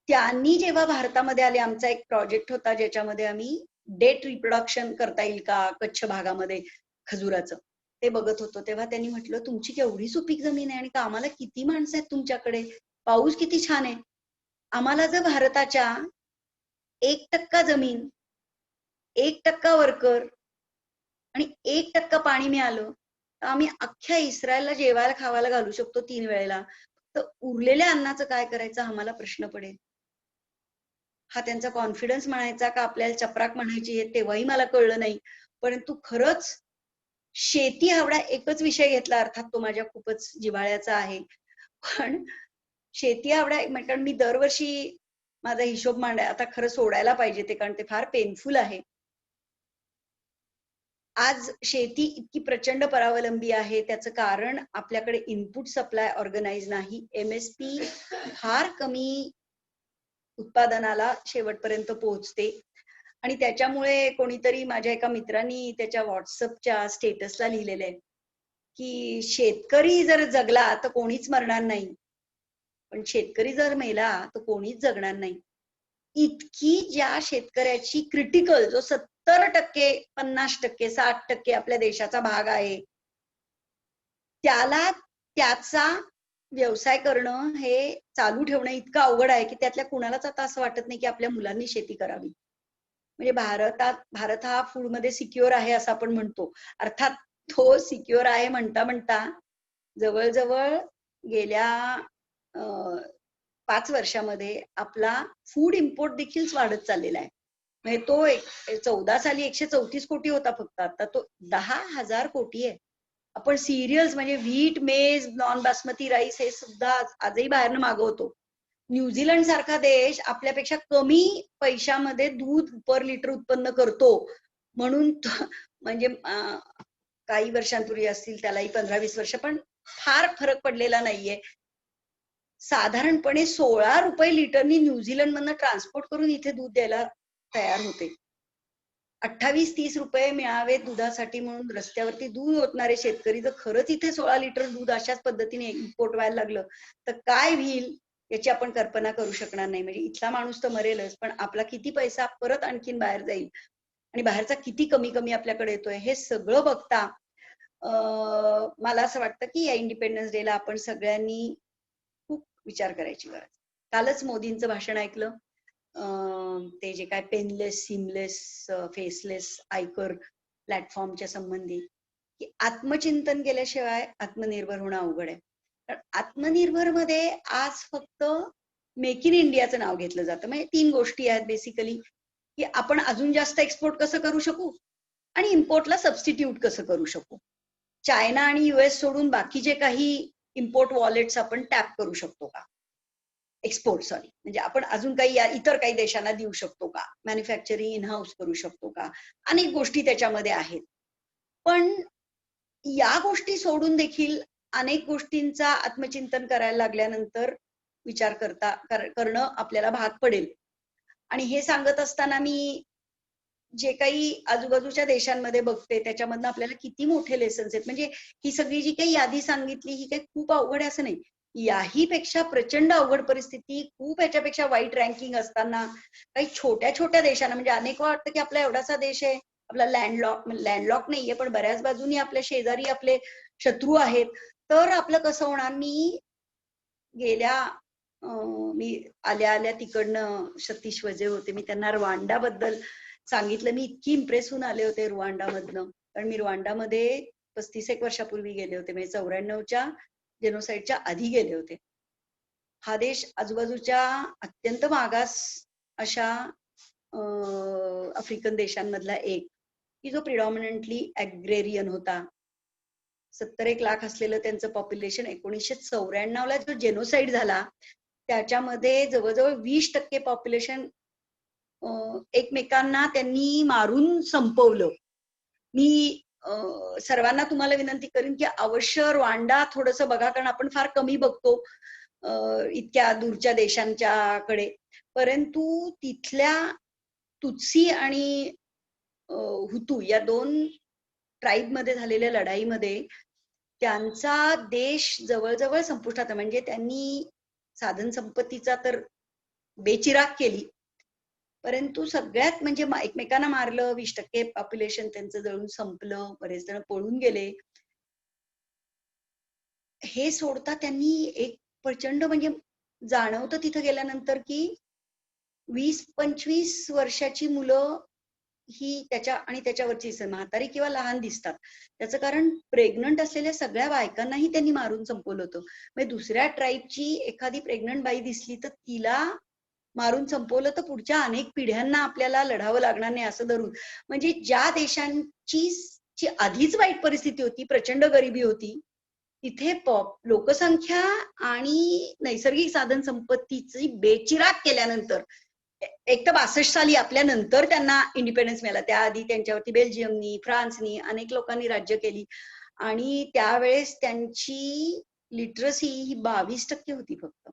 त्यांनी जेव्हा भारतामध्ये आले, आमचा एक प्रोजेक्ट होता ज्याच्यामध्ये आम्ही डेट रिप्रोडक्शन करता येईल का कच्छ भागामध्ये खजुराचं, ते बघत होतो. तेव्हा त्यांनी म्हटलं, तुमची केवढी सुपीक जमीन आहे आणि कामाला किती माणसं आहेत तुमच्याकडे, पाऊस किती छान आहे. आम्हाला जर भारताच्या 1% जमीन, 1% वर्कर आणि 1% पाणी मिळालं तर आम्ही अख्ख्या इस्रायलला जेवायला खावायला घालू शकतो 3 वेळेला. तर उरलेल्या अन्नाचं काय करायचं आम्हाला प्रश्न पडेल. हा त्यांचा कॉन्फिडन्स म्हणायचा का आपल्याला चपराक म्हणायची हे तेव्हाही मला कळलं नाही. परंतु खरंच शेती हावडा एकच विषय घेतला, अर्थात तो माझ्या खूपच जिव्हाळ्याचा आहे. पण शेती हावडा, कारण मी दरवर्षी माझा हिशोब आता खरं सोडायला पाहिजे ते, कारण ते फार पेनफुल आहे. आज शेती इतकी प्रचंड परावलंबी आहे, त्याचं कारण आपल्याकडे इनपुट सप्लाय ऑर्गनाइज नाही. MSP फार कमी उत्पादनाला शेवटपर्यंत पोहोचते आणि त्याच्यामुळे कोणीतरी माझ्या एका मित्रांनी त्याच्या व्हॉट्सअपच्या स्टेटसला लिहिलेलं आहे की शेतकरी जर जगला तर कोणीच मरणार नाही, पण शेतकरी जर मेला तर कोणीच जगणार नाही. इतकी ज्या शेतकऱ्याची क्रिटिकल, जो 70%, 50%, 60% आपल्या देशाचा भाग आहे, त्याला त्याचा व्यवसाय करणं हे चालू ठेवणं इतकं अवघड आहे की त्यातल्या कुणालाच आता असं वाटत नाही की आपल्या मुलांनी शेती करावी. म्हणजे भारत हा फूड मध्ये सिक्युअर आहे असं आपण म्हणतो. अर्थात तो सिक्युअर आहे म्हणता म्हणता जवळजवळ गेल्या 5 वर्षामध्ये आपला फूड इम्पोर्ट देखील वाढत चाललेला आहे. म्हणजे तो 14 साली 134 कोटी होता फक्त, आता तो 10,000 कोटी आहे. आपण सिरियल्स म्हणजे व्हीट, मेज, नॉन बासमती राईस हे सुद्धा आजही बाहेरनं मागवतो. न्यूझीलंड सारखा देश आपल्यापेक्षा कमी पैशामध्ये दूध पर लिटर उत्पन्न करतो, म्हणून म्हणजे काही वर्षांपूर्वी असतील, त्यालाही 15-20 वर्ष, पण फार फरक पडलेला नाहीये. साधारणपणे 16 रुपये लिटरनी न्यूझीलंड मधनं ट्रान्सपोर्ट करून इथे दूध द्यायला तयार होते. 28-30 रुपये मिळावे दुधासाठी म्हणून रस्त्यावरती दूध ओतणारे शेतकरी जर खरंच इथे 16 लिटर दूध अशाच पद्धतीने इम्पोर्ट व्हायला लागलं तर काय होईल याची आपण कल्पना करू शकणार नाही. म्हणजे इथला माणूस तर मरेलच, पण आपला किती पैसा परत आणखीन बाहेर जाईल आणि बाहेरचा किती कमी कमी आपल्याकडे येतोय हे सगळं बघता मला असं वाटतं की या इंडिपेंडन्स डेला आपण सगळ्यांनी खूप विचार करायची गरज. कालच मोदींचं भाषण ऐकलं, ते जे काय पेनलेस, सीमलेस, फेसलेस आयकर प्लॅटफॉर्मच्या संबंधी, की आत्मचिंतन केल्याशिवाय आत्मनिर्भर होणं अवघड आहे. कारण आत्मनिर्भर मध्ये आज फक्त मेक इन इंडियाचं नाव घेतलं जातं. म्हणजे 3 गोष्टी आहेत बेसिकली, की आपण अजून जास्त एक्सपोर्ट कसं करू शकू आणि इम्पोर्टला सबस्टिट्यूट कसं करू शकू. चायना आणि US सोडून बाकीचे काही इम्पोर्ट वॉलेट्स आपण टॅप करू शकतो का, एक्सपोर्ट सॉरी, म्हणजे आपण अजून काही इतर काही देशांना देऊ शकतो का, मॅन्युफॅक्चरिंग इन हाऊस करू शकतो का, अनेक गोष्टी त्याच्यामध्ये आहेत. पण या गोष्टी सोडून देखील अनेक गोष्टींचा आत्मचिंतन करायला लागल्यानंतर विचार करणं आपल्याला भाग पडेल. आणि हे सांगत असताना मी जे काही आजूबाजूच्या देशांमध्ये बघते त्याच्यामधनं आपल्याला किती मोठे लेसन्स आहेत. म्हणजे ही सगळी जी काही यादी सांगितली ही काही खूप अवघड आहे असं नाही, याही पेक्षा प्रचंड अवघड परिस्थिती, खूप याच्यापेक्षा वाईट रँकिंग असताना काही छोट्या छोट्या देशांना, म्हणजे अनेक वाटतं की आपला एवढासा देश आहे, आपला लँडलॉक नाहीये, पण बऱ्याच बाजूनी आपल्या शेजारी आपले शत्रू आहेत, तर आपलं कसं होणार. मी गेल्या मी आल्या आल्या तिकडनं सतीश वजे होते, मी त्यांना रुवांडाबद्दल सांगितलं. मी इतकी इम्प्रेस होऊन आले होते रुवांडामधनं, कारण मी रुवांडामध्ये 35 वर्षापूर्वी गेले होते, म्हणजे 94च्या जेनोसाईडच्या आधी गेले होते. हा देश आजूबाजूच्या अत्यंत मागास अशा आफ्रिकन देशांमधला एक, की जो प्रिडॉमिनंटली ॲग्रेरियन होता. 71 लाख असलेलं त्यांचं पॉप्युलेशन 1994ला जो जेनोसाईड झाला त्याच्यामध्ये जवळजवळ 20% पॉप्युलेशन एकमेकांना त्यांनी मारून संपवलं. मी सर्वांना तुम्हाला विनंती करीन की अवश्य रुवांडा थोडस बघा, कारण आपण फार कमी बघतो इतक्या दूरच्या देशांच्याकडे, परंतु तिथल्या तुत्सी आणि हुतू या 2 ट्राईब मध्ये झालेल्या लढाईमध्ये त्यांचा देश जवळजवळ संपुष्टात, म्हणजे त्यांनी साधन संपत्तीचा तर बेचिराग केली, परंतु सगळ्यात म्हणजे एकमेकांना मारलं. 20% पॉप्युलेशन त्यांचं जळून संपलं, बरेच जण पळून गेले. हे सोडता त्यांनी एक प्रचंड म्हणजे जाणवतं तिथं गेल्यानंतर की 20-25 वर्षाची मुलं ही त्याच्यावरची म्हातारी किंवा लहान दिसतात. त्याचं कारण प्रेग्नंट असलेल्या सगळ्या बायकांनाही त्यांनी मारून संपवलं होतं. म्हणजे दुसऱ्या ट्राईबची एखादी प्रेग्नंट बाई दिसली तर तिला मारून संपवलं तर पुढच्या अनेक पिढ्यांना आपल्याला लढावं लागणार नाही असं धरून, म्हणजे ज्या देशांची आधीच वाईट परिस्थिती होती, प्रचंड गरिबी होती, तिथे लोकसंख्या आणि नैसर्गिक साधन संपत्तीची बेचिराग केल्यानंतर, एक तर 62 साली आपल्या नंतर त्यांना इंडिपेंडन्स मिळाला, त्याआधी त्यांच्यावरती बेल्जियमनी, फ्रान्सनी अनेक लोकांनी राज्य केली, आणि त्यावेळेस त्यांची लिटरसी ही 22% होती फक्त.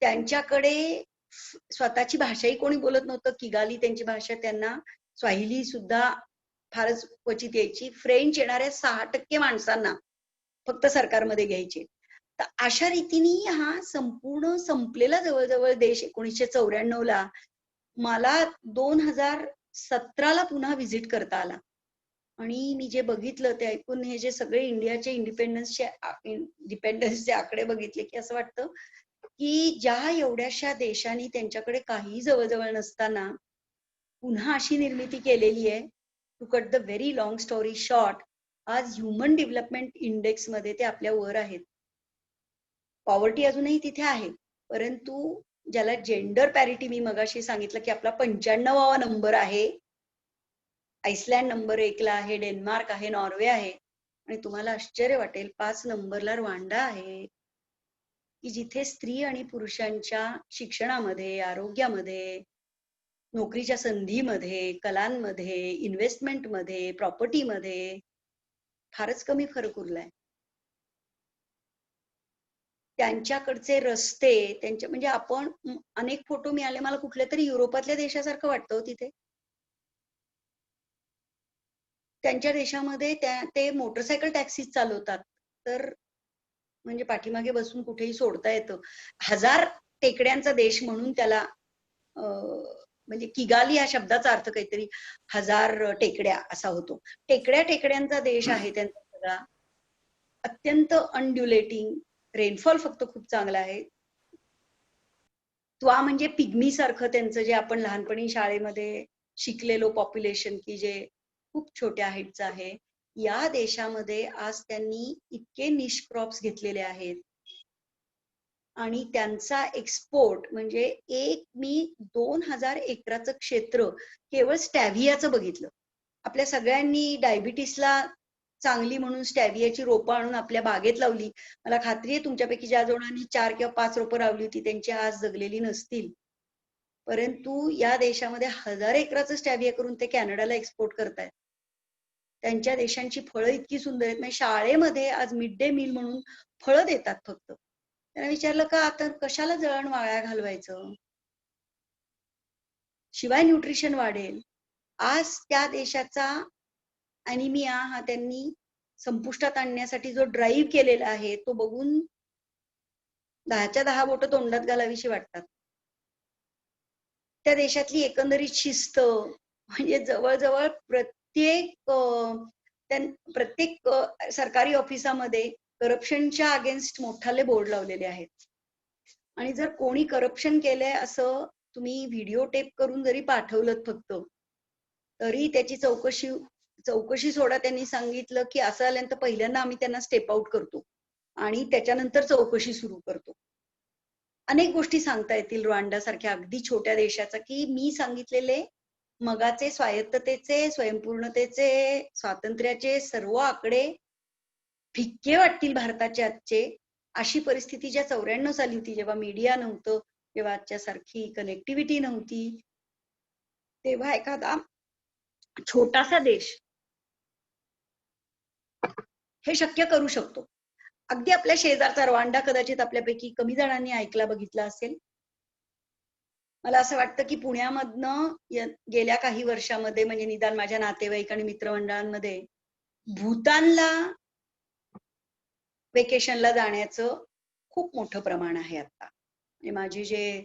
त्यांच्याकडे स्वतःची भाषाही कोणी बोलत नव्हतं. किगाली त्यांची भाषा, त्यांना स्वाहिली सुद्धा फारच क्वचित यायची. फ्रेंच येणाऱ्या 6% माणसांना फक्त सरकारमध्ये घ्यायचे. तर अशा रीतीने हा संपूर्ण संपलेला जवळजवळ देश 1994ला मला 2017ला पुन्हा व्हिजिट करता आला, आणि मी जे बघितलं ते ऐकून, हे जे सगळे इंडियाचे इंडिपेंडन्सचे आकडे बघितले की असं वाटतं की ज्या एवढ्याशा देशांनी त्यांच्याकडे काही जवळजवळ नसताना पुन्हा अशी निर्मिती केलेली आहे. To cut the very long story short, आज ह्युमन डेव्हलपमेंट इंडेक्स मध्ये ते आपल्या वर आहेत. पॉवर्टी अजूनही तिथे आहे, परंतु ज्याला जेंडर पॅरिटी मी मगाशी सांगितलं की आपला 95वा नंबर आहे. आईसलँड नंबर 1ला आहे, डेन्मार्क आहे, नॉर्वे आहे, आणि तुम्हाला आश्चर्य वाटेल 5 नंबरला रुवांडा आहे, की जिथे स्त्री आणि पुरुषांच्या शिक्षणामध्ये, आरोग्यामध्ये, नोकरीच्या संधीमध्ये, कलांमध्ये, इन्व्हेस्टमेंटमध्ये, प्रॉपर्टीमध्ये फारच कमी फरक उरलाय. त्यांच्याकडचे रस्ते, त्यांच्या म्हणजे आपण अनेक फोटो मिळाले मला, कुठल्या तरी युरोपातल्या देशासारखं वाटतं तिथे. त्यांच्या देशामध्ये ते मोटरसायकल टॅक्सी चालवतात, तर म्हणजे पाठीमागे बसून कुठेही सोडता येतं. 1000 टेकड्यांचा देश म्हणून त्याला म्हणजे किगाली या शब्दाचा अर्थ काहीतरी 1000 टेकड्या असा होतो. टेकड्यांचा देश आहे त्यांचा सगळा. अत्यंत अनड्युलेटिंग, रेनफॉल फक्त खूप चांगला आहे. त्वा म्हणजे पिग्मी सारखं त्यांचं जे आपण लहानपणी शाळेमध्ये शिकलेलो पॉप्युलेशन, की जे खूप छोट्या हाईटचं आहे. या देशामध्ये आज त्यांनी इतके निश क्रॉप्स घेतलेले आहेत, आणि त्यांचा एक्सपोर्ट म्हणजे मी 2000 एकराचं क्षेत्र केवळ स्टॅव्हियाचं बघितलं. आपल्या सगळ्यांनी डायबिटीसला चांगली म्हणून स्टॅव्हियाची रोपं आणून आपल्या बागेत लावली. मला खात्री आहे तुमच्यापैकी ज्या जणांनी 4 किंवा 5 रोपं लावली होती त्यांची आज जगलेली नसतील, परंतु या देशामध्ये 1000 एकराचं स्टॅव्हिया करून ते कॅनडाला एक्सपोर्ट करतायत. त्यांच्या देशांची फळं इतकी सुंदर आहेत, म्हणजे शाळेमध्ये आज मिड डे मील म्हणून फळं देतात फक्त. त्यांना विचारलं का आता कशाला जळण वाया घालवायचं, शिवाय न्यूट्रिशन वाढेल. आज त्या देशाचा ॲनिमिया हा त्यांनी संपुष्टात आणण्यासाठी जो ड्राईव्ह केलेला आहे तो बघून 10च्या 10 बोटं तोंडात घालावीशी वाटतात. त्या देशातली एकंदरीत शिस्त म्हणजे जवळजवळ प्रत्येक सरकारी ऑफिसामध्ये करप्शनच्या अगेन्स्ट मोठाले बोर्ड लावलेले आहेत. आणि जर कोणी करप्शन केलंय असं तुम्ही व्हिडिओ टेप करून जरी पाठवलं फक्त, तरी त्याची चौकशी सोडा. त्यांनी सांगितलं की असं आल्यानंतर पहिल्यांदा आम्ही त्यांना स्टेप आउट करतो आणि त्याच्यानंतर चौकशी सुरू करतो. अनेक गोष्टी सांगता येतील रुवांडा सारख्या अगदी छोट्या देशाचा, की मी सांगितलेले मगाचे स्वायत्ततेचे, स्वयंपूर्णतेचे, स्वातंत्र्याचे सर्व आकडे फिक्के वाटतील भारताचे आजचे. अशी परिस्थिती ज्या 94 साली होती, जेव्हा मीडिया नव्हतं, जेव्हा आजच्या सारखी कनेक्टिव्हिटी नव्हती, तेव्हा एखादा छोटासा देश हे शक्य करू शकतो. अगदी आपल्या शेजारचा रुवांडा कदाचित आपल्यापैकी कमी जणांनी ऐकला बघितला असेल. मला असं वाटतं की पुण्यामधनं गेल्या काही वर्षामध्ये, म्हणजे निदान माझ्या नातेवाईक आणि मित्रमंडळांमध्ये, भूतानला वेकेशनला जाण्याचं खूप मोठं प्रमाण आहे आता. म्हणजे माझे जे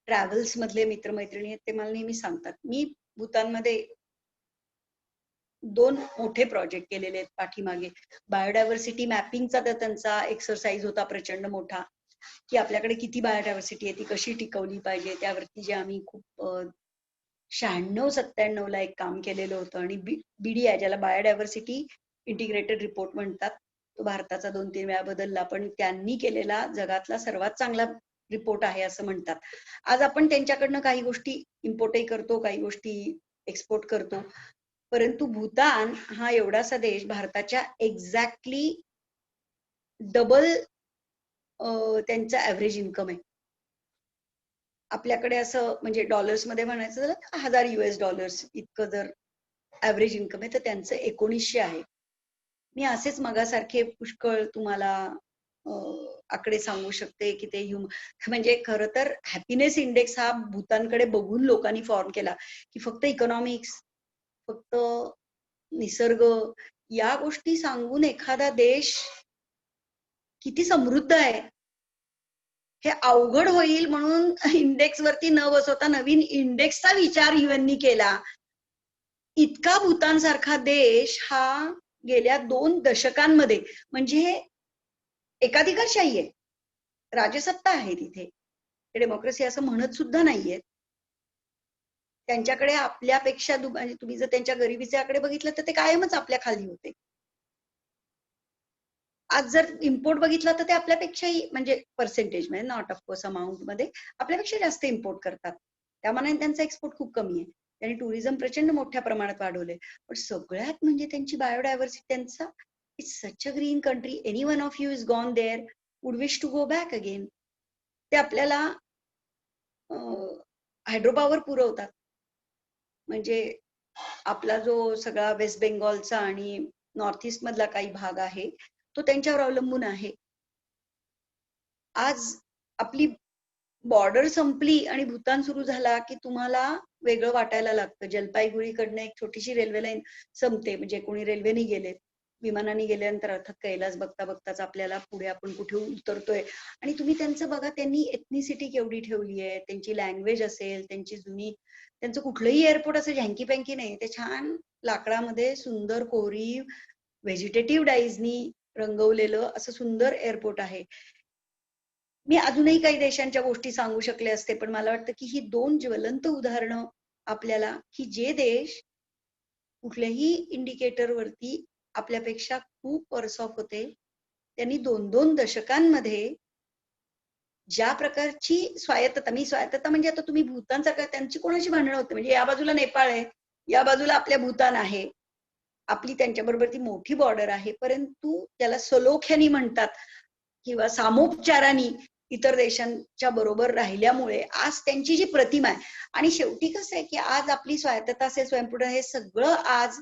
ट्रॅव्हल्स मधले मित्रमैत्रिणी आहेत ते मला नेहमी सांगतात. मी भूतानमध्ये 2 मोठे प्रोजेक्ट केलेले आहेत पाठीमागे. बायोडायव्हर्सिटी मॅपिंगचा तर त्यांचा एक्सरसाइज होता प्रचंड मोठा, की आपल्याकडे किती बायोडायव्हर्सिटी आहे, ती कशी टिकवली पाहिजे, त्यावरती जे आम्ही खूप 96-97 ला एक काम केलेलं होतं. आणि BDI, ज्याला बायोडायव्हर्सिटी इंटिग्रेटेड रिपोर्ट म्हणतात, तो भारताचा 2-3 वेळा बदलला, पण त्यांनी केलेला जगातला सर्वात चांगला रिपोर्ट आहे असं म्हणतात. आज आपण त्यांच्याकडनं काही गोष्टी इम्पोर्टही करतो, काही गोष्टी एक्सपोर्ट करतो, परंतु भूतान हा एवढासा देश भारताच्या एक्झॅक्टली डबल त्यांचा ऍव्हरेज इन्कम आहे. आपल्याकडे असं म्हणजे डॉलर्स मध्ये म्हणायचं तर $1000 इतकं जर ऍव्हरेज इन्कम आहे, तर त्यांचं 1900 आहे. मी असेच मगासारखे पुष्कळ तुम्हाला आकडे सांगू शकते की ते म्हणजे खरं तर हॅपीनेस इंडेक्स हा भूतानकडे बघून लोकांनी फॉर्म केला, की फक्त इकॉनॉमिक्स, फक्त निसर्ग या गोष्टी सांगून एखादा देश किती समृद्ध आहे हे अवघड होईल म्हणून इंडेक्स वरती न बसवता नवीन इंडेक्सचा विचार युएननी केला. इतका भूतान सारखा देश हा गेल्या 2 दशकांमध्ये, म्हणजे एकाधिकारशाही आहे, राजसत्ता आहे तिथे, डेमोक्रेसी असं म्हणत सुद्धा नाहीये. त्यांच्याकडे आपल्यापेक्षा म्हणजे तुम्ही जर त्यांच्या गरिबीचे आकडे बघितले तर ते कायमच आपल्या खाली होते. आज जर इम्पोर्ट बघितला तर ते आपल्यापेक्षाही, म्हणजे पर्सेंटेज मध्ये, नॉट ऑफकोर्स अमाऊंट मध्ये, आपल्यापेक्षा जास्त इम्पोर्ट करतात. त्यामानाने त्यांचा एक्सपोर्ट खूप कमी आहे. त्यांनी टुरिझम प्रचंड मोठ्या प्रमाणात वाढवले. पण सगळ्यात म्हणजे त्यांची बायोडायव्हर्सिटी, त्यांचा it's such a green country, any one of you is gone there would wish to go back again. ते आपल्याला हायड्रोपॉवर पुरवतात. म्हणजे आपला जो सगळा वेस्ट बेंगॉलचा आणि नॉर्थ ईस्ट मधला काही भाग आहे तो त्यांच्यावर अवलंबून आहे. आज आपली बॉर्डर संपली आणि भूतान सुरू झाला की तुम्हाला वेगळं वाटायला लागतं. जलपाईगुडीकडनं एक छोटीशी रेल्वे लाईन संपते, म्हणजे कोणी रेल्वेने गेले, विमानाने गेल्यानंतर अर्थात कैलास बघता बघताच आपल्याला पुढे आपण कुठे उतरतोय. आणि तुम्ही त्यांचं बघा, त्यांनी एथनिसिटी केवढी ठेवली आहे, त्यांची लँग्वेज असेल, त्यांची जुनी, त्यांचं कुठलंही एअरपोर्ट असं झँकी पँकी नाही, ते छान लाकडामध्ये सुंदर कोरीव व्हेजिटेटिव्ह डाईजनी रंगवलेलं असं सुंदर एअरपोर्ट आहे. मी अजूनही काही देशांच्या गोष्टी सांगू शकले असते, पण मला वाटतं की ही 2 ज्वलंत उदाहरणं आपल्याला, की जे देश कुठल्याही इंडिकेटर वरती आपल्यापेक्षा खूप वर्स ऑफ होते, त्यांनी 2-2 दशकांमध्ये ज्या प्रकारची स्वायत्तता, मी स्वायत्तता म्हणजे आता तुम्ही भूतान सारखं, त्यांची कोणाची भांडणं होते, म्हणजे या बाजूला नेपाळ आहे, या बाजूला आपल्या भूतान आहे, आपली त्यांच्याबरोबर ती मोठी बॉर्डर आहे, परंतु त्याला सलोख्यानी म्हणतात किंवा सामोपचाराने इतर देशांच्या बरोबर राहिल्यामुळे आज त्यांची जी प्रतिमा आहे. आणि शेवटी कसं आहे की आज आपली स्वायत्तता असेल, स्वयंपूर्ण, हे सगळं आज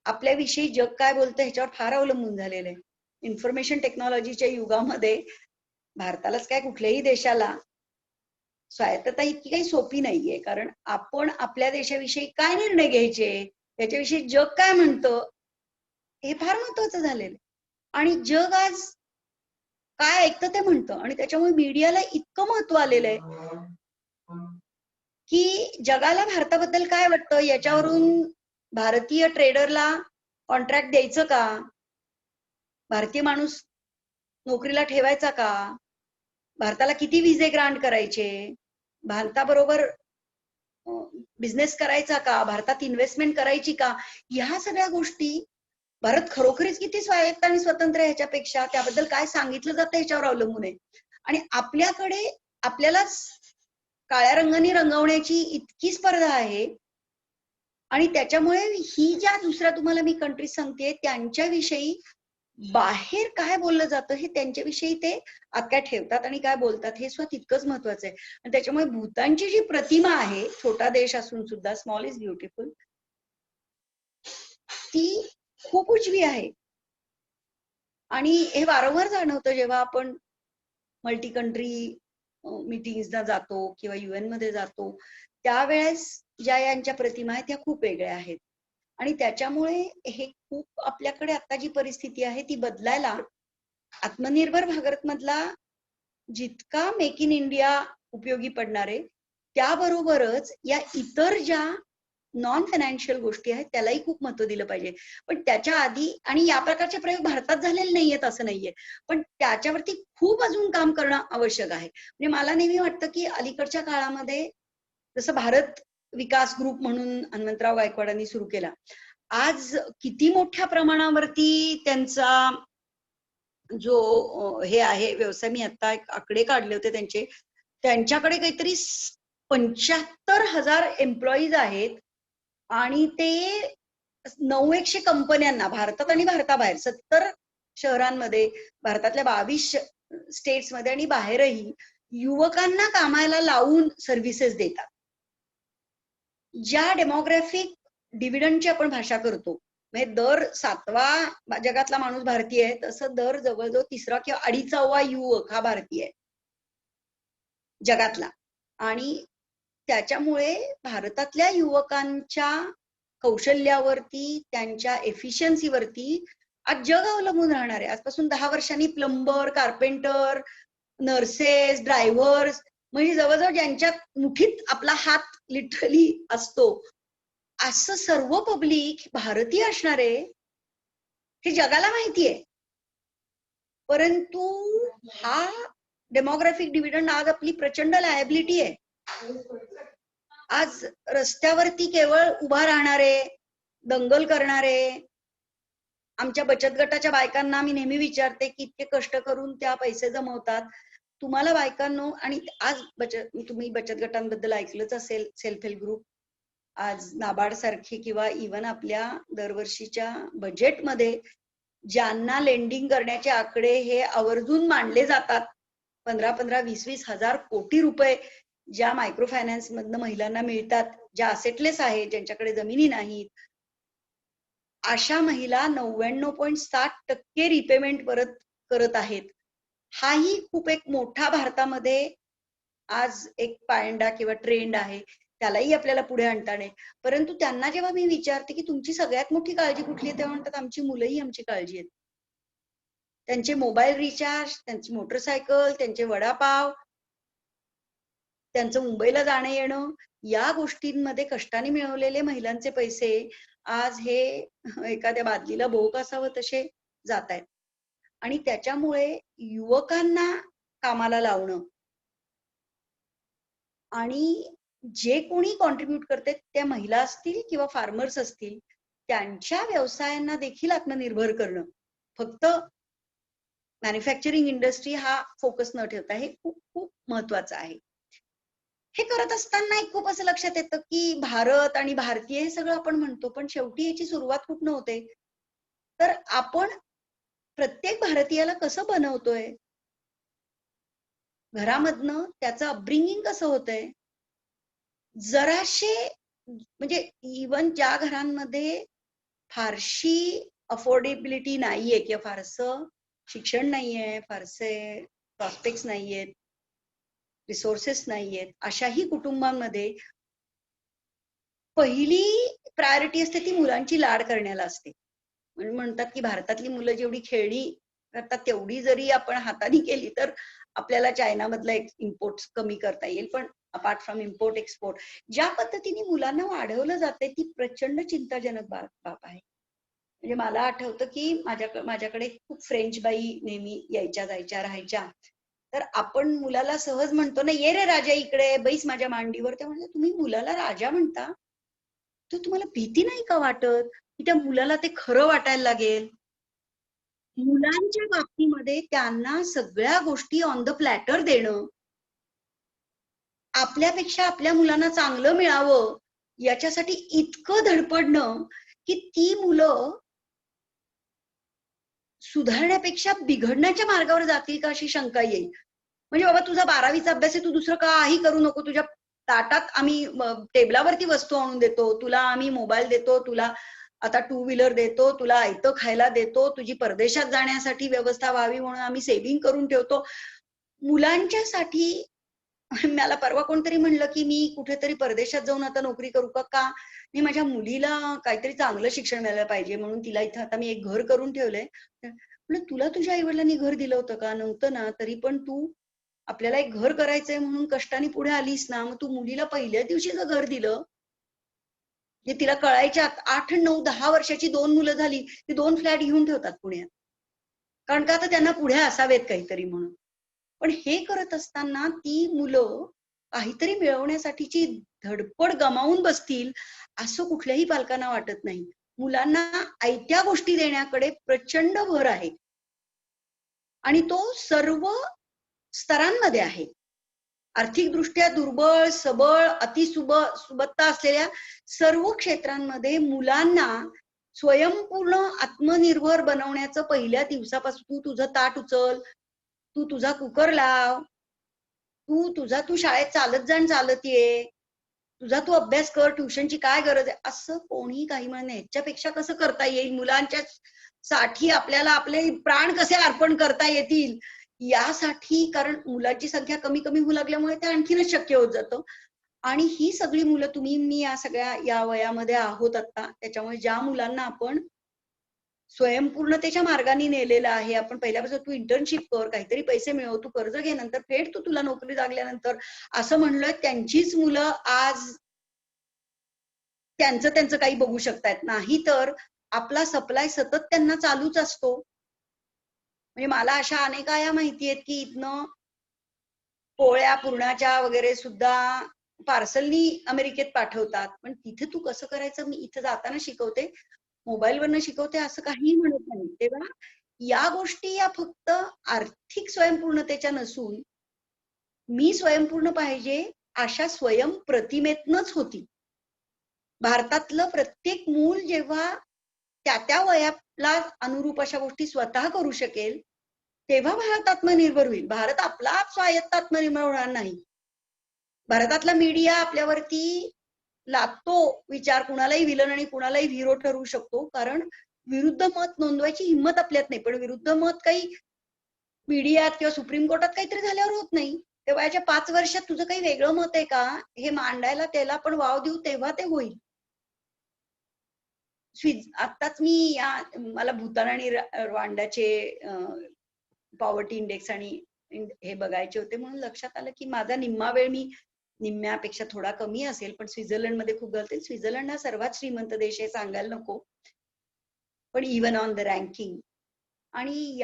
आपल्याविषयी जग काय बोलतं ह्याच्यावर फार अवलंबून झालेलं आहे. इन्फॉर्मेशन टेक्नॉलॉजीच्या युगामध्ये भारतालाच काय कुठल्याही देशाला स्वायत्तता इतकी काही सोपी नाहीये, कारण आपण आपल्या देशाविषयी काय निर्णय घ्यायचे, त्याच्याविषयी जग काय म्हणतं हे फार महत्वाचं झालेलं. आणि जग आज काय ऐकतं ते म्हणतं, आणि त्याच्यामुळे मीडियाला इतकं महत्व आलेलं आहे की जगाला भारताबद्दल काय वाटतं याच्यावरून भारतीय ट्रेडरला कॉन्ट्रॅक्ट द्यायचं का, भारतीय माणूस नोकरीला ठेवायचा का, भारताला किती विजे ग्रांट करायचे, भारताबरोबर बिझनेस करायचा का, भारतात इन्व्हेस्टमेंट करायची का, ह्या सगळ्या गोष्टी भारत खरोखरीच किती स्वायत्त आणि स्वतंत्र आहे ह्याच्यापेक्षा त्याबद्दल काय सांगितलं जातं ह्याच्यावर अवलंबून आहे. आणि आपल्याकडे आपल्यालाच काळ्या रंगाने रंगवण्याची इतकी स्पर्धा आहे आणि त्याच्यामुळे ही ज्या दुसऱ्या तुम्हाला मी कंट्रीज सांगते त्यांच्याविषयी बाहेर काय बोललं जातं हे त्यांच्याविषयी ते आत काय ठेवतात आणि काय बोलतात हे सुद्धा तितकंच महत्वाचं आहे. आणि त्याच्यामुळे भूतानची जी प्रतिमा आहे, छोटा देश असून सुद्धा, स्मॉल इज ब्युटिफुल, ती खूप उजवी आहे. आणि हे वारंवार जाणवतं जेव्हा आपण मल्टी कंट्री मीटिंग्सला जातो किंवा UN मध्ये जातो, त्यावेळेस ज्या यांच्या प्रतिमा आहेत त्या खूप वेगळ्या आहेत. आणि त्याच्यामुळे हे खूप आपल्याकडे आता जी परिस्थिती आहे ती बदलायला आत्मनिर्भर भारत मधला जितका मेक इन इंडिया उपयोगी पडणार आहे त्याबरोबरच या इतर ज्या नॉन फायनान्शियल गोष्टी आहेत त्यालाही खूप महत्व दिलं पाहिजे. पण त्याच्या आधी, आणि या प्रकारचे प्रयोग भारतात झालेले नाहीयेत असं नाहीये, पण त्याच्यावरती खूप अजून काम करणं आवश्यक आहे. म्हणजे मला नेहमी वाटतं की अलीकडच्या काळामध्ये जसं भारत विकास ग्रुप म्हणून हनुमंतराव गायकवाडांनी सुरू केला, आज किती मोठ्या प्रमाणावरती त्यांचा जो हे आहे व्यवसाय, मी आता एक आकडे काढले होते त्यांच्याकडे काहीतरी 75,000 एम्प्लॉईज आहेत आणि ते 900 कंपन्यांना भारतात आणि भारताबाहेर 70 शहरांमध्ये, भारतातल्या 22 स्टेट्समध्ये आणि बाहेरही युवकांना कामाला लावून सर्व्हिसेस देतात. ज्या डेमोग्राफिक डिव्हिडंडची आपण भाषा करतो, म्हणजे दर 7वा जगातला माणूस भारतीय आहे, तसं दर जवळजवळ 3रा किंवा 2.5वा युवक हा भारतीय आहे जगातला. आणि त्याच्यामुळे भारतातल्या युवकांच्या कौशल्यावरती, त्यांच्या एफिशियन्सीवरती आज जग अवलंबून राहणार आहे. आजपासून 10 वर्षांनी प्लंबर, कार्पेंटर, नर्सेस, ड्रायव्हर्स, म्हणजे जवळजवळ ज्यांच्या मुठीत आपला हात लिटरली असतो असं सर्व पब्लिक भारतीय असणार आहे हे जगाला माहिती आहे. परंतु हा डेमोग्राफिक डिव्हिडंड आज आपली प्रचंड लायबिलिटी आहे. आज रस्त्यावरती केवळ उभा राहणारे, दंगल करणारे, आमच्या बचत गटाच्या बायकांना मी नेहमी विचारते की इतके कष्ट करून त्या पैसे जमवतात, तुम्हाला बायकांनो, आणि आज तुम्ही बचत गटांबद्दल ऐकलंच असेल, सेल्फ हेल्प ग्रुप, आज नाबार्ड सारखी किंवा इव्हन आपल्या दरवर्षीच्या बजेटमध्ये ज्यांना लेंडिंग करण्याचे आकडे हे आवर्जून मांडले जातात, 15-15, 20-20 हजार कोटी रुपये ज्या मायक्रो फायनान्स मधनं महिलांना मिळतात, ज्या असेटलेस आहेत, ज्यांच्याकडे जमिनी नाहीत, अशा महिला 99.7% रिपेमेंट परत करत आहेत. हाही खूप एक मोठा भारतामध्ये आज एक पायंडा किंवा ट्रेंड आहे, त्यालाही आपल्याला पुढे आणता नये. परंतु त्यांना जेव्हा मी विचारते की तुमची सगळ्यात मोठी काळजी कुठली आहे, तेव्हा म्हणतात आमची मुलंही आमची काळजी आहेत. त्यांचे मोबाईल रिचार्ज, त्यांची मोटरसायकल, त्यांचे वडापाव, त्यांचं मुंबईला जाणं येणं, या गोष्टींमध्ये कष्टाने मिळवलेले महिलांचे पैसे आज हे एखाद्या बादलीला भोक असावं तसे जात आहेत. आणि त्याच्यामुळे युवकांना कामाला लावणं आणि जे कोणी कॉन्ट्रीब्युट करते, त्या महिला असतील किंवा फार्मर्स असतील, त्यांच्या व्यवसायांना देखील आत्मनिर्भर करणं, फक्त मॅन्युफॅक्चरिंग इंडस्ट्री हा फोकस न ठेवता, हे खूप खूप महत्वाचं आहे. हे करत असताना एक खूप असं लक्षात येतं की भारत आणि भारतीय हे सगळं आपण म्हणतो, पण शेवटी याची सुरुवात कुठनं होते, तर आपण प्रत्येक भारतीयाला कसं बनवतोय, घरामधनं त्याचं अपब्रिंगिंग कसं होतंय. जराशे म्हणजे इव्हन ज्या घरांमध्ये फारशी अफोर्डेबिलिटी नाहीये किंवा फारसं शिक्षण नाहीये, फारसे प्रॉस्पेक्ट्स नाहीयेत, रिसोर्सेस नाहीयेत, अशाही कुटुंबांमध्ये पहिली प्रायोरिटी असते ती मुलांची लाड करण्याला असते. म्हणतात की भारतातली मुलं जेवढी खेळणी करतात तेवढी जरी आपण हाताने केली तर आपल्याला चायनामधला इम्पोर्ट कमी करता येईल. पण अपार्ट फ्रॉम इम्पोर्ट एक्सपोर्ट, ज्या पद्धतीने मुलांना वाढवलं जाते ती प्रचंड चिंताजनक बाब आहे. म्हणजे मला आठवतं की माझ्याकडे खूप फ्रेंच बाई नेहमी यायच्या जायच्या राहायच्या. तर आपण मुलाला सहज म्हणतो ना, ये रे राजा इकडे, बैस माझ्या मांडीवर. ते म्हणजे तुम्ही मुलाला राजा म्हणता, तर तुम्हाला भीती नाही का वाटत की त्या मुलाला ते खरं वाटायला लागेल? मुलांच्या बाबतीमध्ये त्यांना सगळ्या गोष्टी ऑन द प्लॅटर देणं, आपल्यापेक्षा आपल्या मुलांना चांगलं मिळावं याच्यासाठी इतकं धडपडणं की ती मुलं सुधारण्यापेक्षा बिघडण्याच्या मार्गावर जातील का अशी शंका येईल. म्हणजे बाबा तुझा 12वीचा अभ्यास आहे, तू दुसरं काही करू नको, तुझ्या ताटात आम्ही टेबलावरती वस्तू आणून देतो, तुला आम्ही मोबाईल देतो, तुला आता 2 व्हीलर देतो, तुला आयतं खायला देतो, तुझी परदेशात जाण्यासाठी व्यवस्था व्हावी म्हणून आम्ही सेव्हिंग करून ठेवतो. मुलांच्यासाठी मला परवा कोणतरी म्हणलं की मी कुठेतरी परदेशात जाऊन आता नोकरी करू का? का? मी माझ्या मुलीला काहीतरी चांगलं शिक्षण मिळालं पाहिजे म्हणून तिला इथं आता मी एक घर करून ठेवलंय. म्हणलं तुला तुझ्या आईवडिलांनी घर दिलं होतं का? नव्हतं ना. तरी पण तू आपल्याला एक घर करायचंय म्हणून कष्टाने पुढे आलीस ना. मग तू मुलीला पहिल्या दिवशी जर घर दिलं, जे तिला कळायच्या 8, 9, 10 वर्षाची 2 मुलं झाली, ती 2 फ्लॅट घेऊन ठेवतात पुण्यात. कारण का आता त्यांना पुढे असावेत काहीतरी म्हणून. पण हे करत असताना ती मुलं काहीतरी मिळवण्यासाठीची धडपड गमावून बसतील असं कुठल्याही पालकांना वाटत नाही. मुलांना आयत्या गोष्टी देण्याकडे प्रचंड भर आहे आणि तो सर्व स्तरांमध्ये आहे. आर्थिकदृष्ट्या दुर्बळ, सबळ, सुबत्ता असलेल्या सर्व क्षेत्रांमध्ये मुलांना स्वयंपूर्ण आत्मनिर्भर बनवण्याचं पहिल्या दिवसापासून तू तुझं ताट उचल, तू तुझा कुकर लाव, तू शाळेत चालत जा आणि चालत ये, तुझा तू अभ्यास कर, ट्युशनची काय गरज आहे, असं कोणी काही म्हणत नाही. याच्यापेक्षा कसं करता येईल, मुलांच्या साठी आपल्याला आपले प्राण कसे अर्पण करता येतील यासाठी, कारण मुलांची संख्या कमी कमी होऊ लागल्यामुळे ते आणखीनच शक्य होत जातं. आणि ही सगळी मुलं तुम्ही मी या वयामध्ये आहोत आता, त्याच्यामुळे ज्या मुलांना आपण स्वयंपूर्णतेच्या मार्गाने नेलेलं आहे, आपण पहिल्यापासून तू इंटर्नशिप कर, काहीतरी पैसे मिळव, तू कर्ज घे, नंतर फेड, तुला नोकरी लागल्यानंतर असं म्हणलोय, त्यांचीच मुलं आज त्यांचं काही बघू शकतायत. नाही तर आपला सप्लाय सतत त्यांना चालूच असतो. म्हणजे मला अशा अनेक आया माहिती आहेत की इथनं पोळ्या पुरणाच्या वगैरे सुद्धा पार्सलनी अमेरिकेत पाठवतात. पण तिथे तू कसं करायचं मी इथं जाताना शिकवते, मोबाईलवरनं शिकवते असं काहीही म्हणत नाही. तेव्हा या गोष्टी या फक्त आर्थिक स्वयंपूर्णतेच्या नसून मी स्वयंपूर्ण पाहिजे अशा स्वयंप्रतिमेतनच होती. भारतातलं प्रत्येक मूल जेव्हा त्या वयाला अनुरूप अशा गोष्टी स्वतः करू शकेल तेव्हा भारत आत्मनिर्भर होईल. भारत आपला स्वायत्त आत्मनिर्भर होणार नाही. भारतातला मीडिया आपल्यावरती लादतो विचार, कुणालाही विलन आणि कुणालाही हिरो ठरवू शकतो, कारण विरुद्ध मत नोंदवायची हिंमत आपल्यात नाही. पण विरुद्ध मत काही मीडियात किंवा सुप्रीम कोर्टात काहीतरी झाल्यावर होत नाही. तेव्हा याच्या 5 वर्षात तुझं काही वेगळं मत आहे का हे मांडायला त्याला पण वाव देऊ, तेव्हा ते होईल. आत्ताच मी मला भूतान आणि रवांडाचे पॉवर्टी इंडेक्स आणि हे बघायचे होते, म्हणून लक्षात आलं की माझा निम्मा वेळ मी निम्म्यापेक्षा थोडा कमी असेल, पण स्वित्झर्लंडमध्ये खूप घालते. स्वित्झर्लंड हा सर्वात श्रीमंत देश आहे, सांगायला नको, पण इव्हन ऑन द रँकिंग. आणि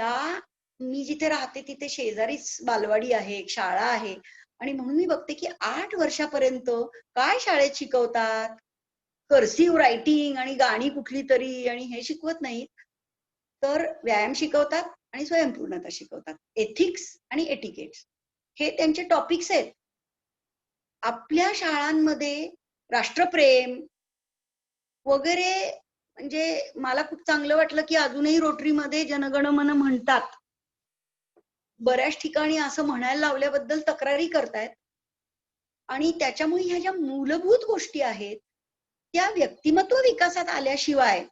मी जिथे राहते तिथे शेजारीच बालवाडी आहे, एक शाळा आहे, आणि म्हणून मी बघते की 8 वर्षापर्यंत काय शाळेत शिकवतात, कर्सिव्ह रायटिंग आणि गाणी कुठली तरी, आणि हे शिकवत नाहीत, तर व्यायाम शिकवतात आणि स्वयंपूर्णता शिकवतात. एथिक्स आणि एटिकेट्स हे त्यांचे टॉपिक्स आहेत. आपल्या शाळांमध्ये राष्ट्रप्रेम वगैरे, म्हणजे मला खूप चांगलं वाटलं की अजूनही रोटरीमध्ये जनगणमन म्हणतात. बऱ्याच ठिकाणी असं म्हणायला लावल्याबद्दल तक्रारी करतायत. आणि त्याच्यामुळे ह्या ज्या मूलभूत गोष्टी आहेत त्या व्यक्तिमत्व विकासात आल्याशिवाय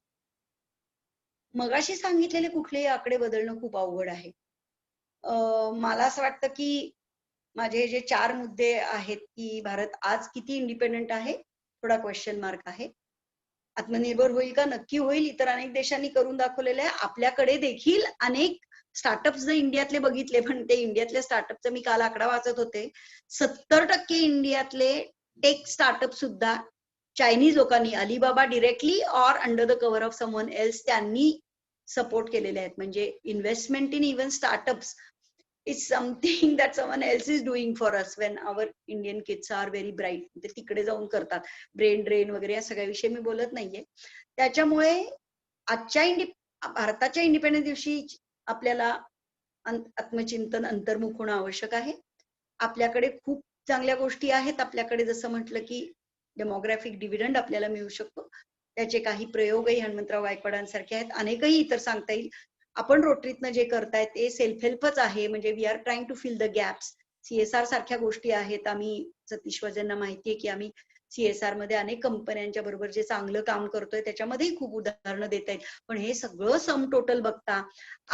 मगाशी सांगितलेले कुठलेही आकडे बदलणं खूप अवघड आहे. मला असं वाटतं की माझे जे 4 मुद्दे आहेत की भारत आज किती इंडिपेंडंट आहे, थोडा क्वेश्चन मार्क आहे. आत्मनिर्भर होईल का? नक्की होईल. इतर अनेक देशांनी करून दाखवलेलं आहे. आपल्याकडे देखील अनेक स्टार्टअप्स जर इंडियातले बघितले, पण ते इंडियातले स्टार्टअपचा मी काल आकडा वाचत होते, 70% इंडियातले टेक स्टार्टअप सुद्धा चायनीज लोकांनी, Alibaba directly or under the cover of someone else त्यांनी सपोर्ट केलेले आहेत. म्हणजे investment in even startups is something that someone else is doing for us when our Indian kids are very bright. ते तिकडे जाऊन करतात. Brain drain वगैरे या सगळ्याविषयी मी बोलत नाहीये. त्याच्यामुळे आजच्या भारताच्या इंडिपेंडन्स दिवशी आपल्याला आत्मचिंतन अंतर्मुख होणं आवश्यक आहे. आपल्याकडे खूप चांगल्या गोष्टी आहेत. आपल्याकडे जसं म्हटलं की डेमोग्राफिक डिव्हिडंड आपल्याला मिळू शकतो. त्याचे काही प्रयोगही हनुमंतराव गायकवाडांसारखे आहेत. अनेकही इतर सांगता येईल. आपण रोटरीतनं जे करताय ते सेल्फ हेल्पच आहे. म्हणजे we are trying to fill the gaps. CSR सारख्या गोष्टी आहेत. आम्ही सतीश वजेंना माहितीये की आम्ही CSR मध्ये अनेक कंपन्यांच्या बरोबर जे चांगलं काम करतोय त्याच्यामध्येही खूप उदाहरणं देता येईल. पण हे सगळं सम टोटल बघता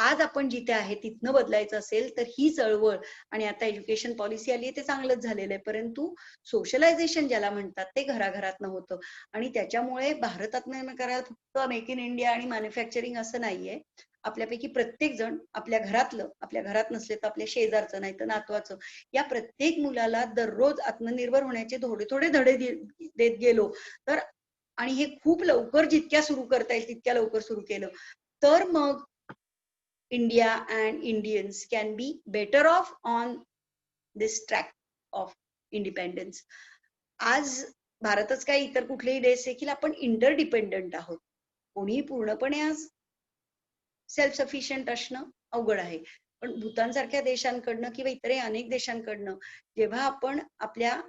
आज आपण जिथे आहे तिथनं बदलायचं असेल तर ही चळवळ आणि आता एज्युकेशन पॉलिसी आली आहे ते चांगलंच झालेलं आहे. परंतु सोशलायझेशन ज्याला म्हणतात ते घराघरातनं होतं आणि त्याच्यामुळे भारतातनं करायला फक्त मेक इन इंडिया आणि मॅन्युफॅक्चरिंग असं नाहीये. आपल्यापैकी प्रत्येक जण आपल्या घरातलं, आपल्या घरात नसले तर आपल्या शेजारचं नाही तर नातवाचं, या प्रत्येक मुलाला दररोज आत्मनिर्भर होण्याचे थोडे थोडे धडे देत गेलो तर आणि हे खूप लवकर जितक्या सुरू करता येईल तितक्या लवकर सुरू केलं तर मग India and Indians can be better of on this track of independence. आज भारतच काय इतर कुठलेही देश देखील आपण इंटरडिपेंडंट आहोत. कोणीही पूर्णपणे आज सेल्फ सफिशियंट असणं अवघड आहे. पण भूतानसारख्या देशांकडनं किंवा इतरही अनेक देशांकडनं जेव्हा आपण आपल्या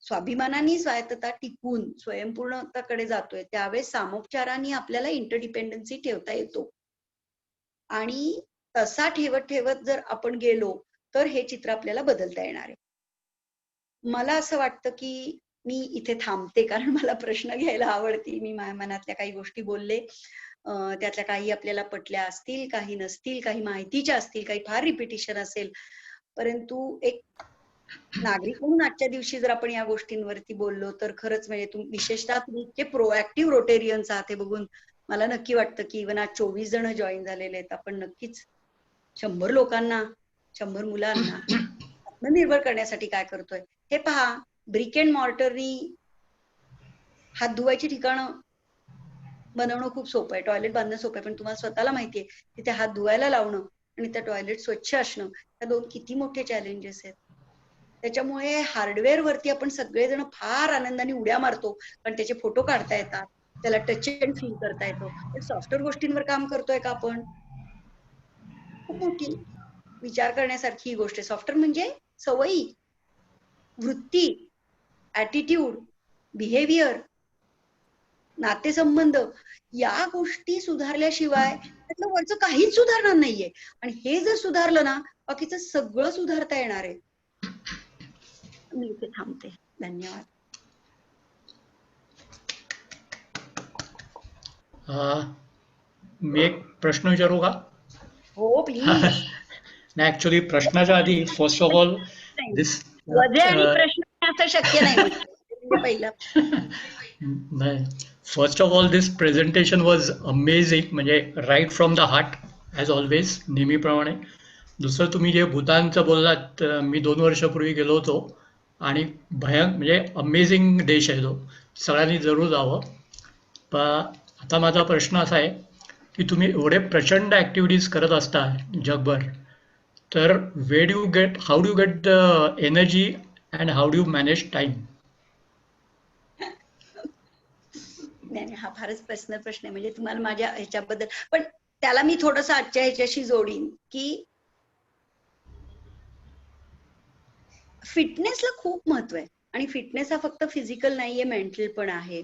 स्वाभिमानाने स्वायत्तता टिकून स्वयंपूर्णताकडे जातोय त्यावेळेस सामोपचाराने आपल्याला इंटरडिपेंडन्सी ठेवता येतो. आणि तसा ठेवत ठेवत जर आपण गेलो तर हे चित्र आपल्याला बदलता येणार आहे. मला असं वाटतं की मी इथे थांबते कारण मला प्रश्न घ्यायला आवडते. मी माझ्या मनातल्या काही गोष्टी बोलले. त्यातल्या काही आपल्याला पटल्या असतील, काही नसतील, काही माहितीच्या असतील, काही फार रिपिटिशन असेल. परंतु एक नागरिक म्हणून आजच्या दिवशी जर आपण या गोष्टींवरती बोललो तर खरंच म्हणजे विशेषतः तुम्ही इतके प्रोएक्टिव्ह रोटेरियन्स आहात हे बघून मला नक्की वाटतं की इव्हन आज 24 जण जॉईन झालेले आहेत. आपण नक्कीच 100 लोकांना, 100 मुलांना आत्मनिर्भर करण्यासाठी काय करतोय हे पहा. ब्रिक अँड मॉर्टरनी हात धुवायची ठिकाणं बनवणं खूप सोपं आहे. टॉयलेट बांधणं सोपं आहे. पण तुम्हाला स्वतःला माहितीये तिथे हात धुवायला लावणं आणि त्या टॉयलेट स्वच्छ असणं या दोन किती मोठे चॅलेंजेस आहेत. त्याच्यामुळे हार्डवेअर वरती आपण सगळेजण फार आनंदाने उड्या मारतो कारण त्याचे फोटो काढता येतात, त्याला टच अँड फील करता येतो. पण सॉफ्टवेअर गोष्टींवर काम करतोय का आपण? खूप मोठी विचार करण्यासारखी ही गोष्ट आहे. सॉफ्टवेअर म्हणजे सवयी, वृत्ती, ऍटिट्यूड, बिहेवियर, नातेसंबंध या गोष्टी सुधारल्याशिवाय त्यातलं वरचं काहीच सुधारणार नाहीये. आणि हे जर सुधारलं ना बाकीचं सगळं सुधारता येणार आहे. मी इथे थांबते. धन्यवाद. मी एक प्रश्न विचारू का? हो प्लीज. नाही, ऍक्च्युली प्रश्नाच्या आधी फर्स्ट ऑफ ऑल दिस वजे आणि प्रश्न असं शक्य नाही. पहिला नाही, first of all this presentation was amazing. म्हणजे right from the heart as always, नेहमीप्रमाणे. दुसरं तुम्ही जे भूतानचं बोललात, मी 2 वर्षापूर्वी गेलो होतो आणि म्हणजे अमेझिंग देश आहे तो. सगळ्यांनी जरूर जावं. पण आता माझा प्रश्न असा आहे की तुम्ही एवढे प्रचंड ॲक्टिव्हिटीज करत असता जगभर, तर how do get the energy and how do manage time? नाही, हा फारच पर्सनल प्रश्न आहे. म्हणजे तुम्हाला माझ्या ह्याच्याबद्दल, पण त्याला मी थोडस आजच्या ह्याच्याशी जोडीन की फिटनेसला खूप महत्व आहे. आणि फिटनेस हा फक्त फिजिकल नाहीये, मेंटल पण आहे.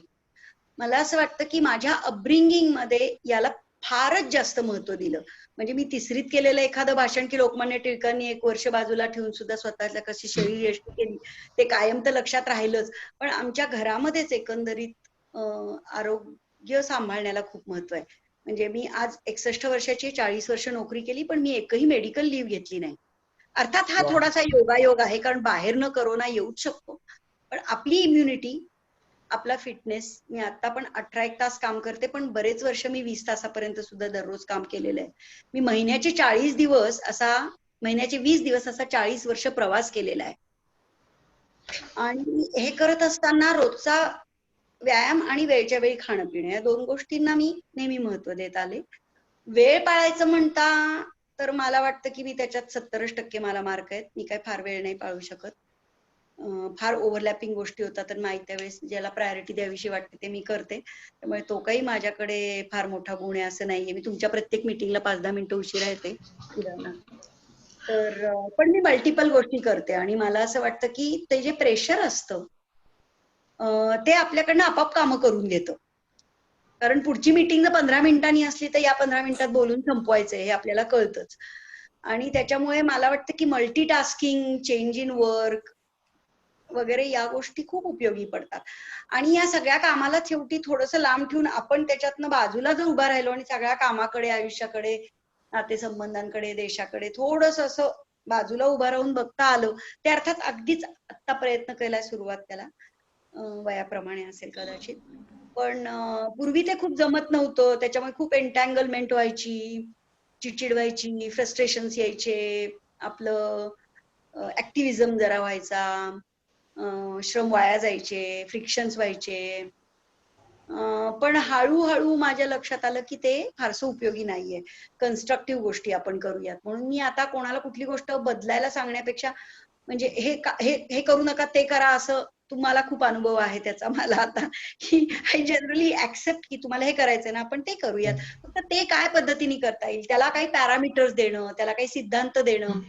मला असं वाटतं की माझ्या अपब्रिंगिंग मध्ये याला फारच जास्त महत्व दिलं. म्हणजे मी 3रीत केलेलं एखादं भाषण की लोकमान्य टिळकांनी 1 वर्ष बाजूला ठेवून सुद्धा स्वतःला कशी शरीर यष्टी केली ते कायम तर लक्षात राहिलंच. पण आमच्या घरामध्येच एकंदरीत आरोग्य सांभाळण्याला खूप महत्व आहे. म्हणजे मी आज 61 वर्षाची, 40 वर्ष नोकरी केली पण मी एकही मेडिकल लीव्ह घेतली नाही. अर्थात हा थोडासा योगायोग आहे कारण बाहेर न कोरोना येऊच शकतो. पण आपली इम्युनिटी, आपला फिटनेस, मी आता पण 18 तास काम करते पण बरेच वर्ष मी 20 तासापर्यंत सुद्धा दररोज काम केलेलं आहे. मी महिन्याचे 20 दिवस असा 40 वर्ष प्रवास केलेला आहे. आणि हे करत असताना रोजचा व्यायाम आणि वेळच्या वेळी खाणं पिणं या 2 गोष्टींना मी नेहमी महत्व देत आले. वेळ पाळायचं म्हणता तर मला वाटतं की मी त्याच्यात 70% मला मार्क आहेत. मी काय फार वेळ नाही पाळू शकत. फार ओव्हरलॅपिंग गोष्टी होतात तर नाही त्यावेळेस ज्याला प्रायोरिटी द्यावीशी वाटते ते मी करते. त्यामुळे तो काही माझ्याकडे फार मोठा गुण आहे असं नाहीये. मी तुमच्या प्रत्येक मीटिंगला 5-10 मिनिटं उशिरा येते उदाहरणार्थ. तर पण मी मल्टिपल गोष्टी करते आणि मला असं वाटतं की ते जे प्रेशर असतं ते आपल्याकडनं आपोआप कामं करून घेतं. कारण पुढची मीटिंग जर 15 मिनिटांनी असली तर या 15 मिनिटात बोलून संपवायचंय हे आपल्याला कळतंच. आणि त्याच्यामुळे मला वाटतं की मल्टीटास्किंग, चेंज इन वर्क वगैरे या गोष्टी खूप उपयोगी पडतात. आणि या सगळ्या कामाला शेवटी थोडंसं लांब ठेवून आपण त्याच्यातनं बाजूला जर उभा राहिलो आणि सगळ्या कामाकडे, आयुष्याकडे, नातेसंबंधांकडे, देशाकडे थोडंसं असं बाजूला उभा राहून बघता आलं, ते अर्थात अगदीच आत्ता प्रयत्न केलाय सुरुवात त्याला, वयाप्रमाणे असेल कदाचित. पण पूर्वी ते खूप जमत नव्हतं. त्याच्यामुळे खूप एन्टँगलमेंट व्हायची, चिडचिड व्हायची, फ्रस्ट्रेशन्स यायचे, आपलं ऍक्टिव्हिजम जरा व्हायचा, श्रम वाया जायचे, फ्रिक्शन्स व्हायचे. पण हळूहळू माझ्या लक्षात आलं की ते फारसं उपयोगी नाहीये. कन्स्ट्रक्टिव्ह गोष्टी आपण करूयात. म्हणून मी आता कोणाला कुठली गोष्ट बदलायला सांगण्यापेक्षा म्हणजे हे करू नका ते करा असं तुम्हाला खूप अनुभव आहे त्याचा मला आता की आय जनरली ऍक्सेप्ट की तुम्हाला हे करायचंय ना आपण ते करूयात. फक्त ते काय पद्धतीने करता येईल, त्याला काही पॅरामीटर्स देणं, त्याला काही सिद्धांत देणं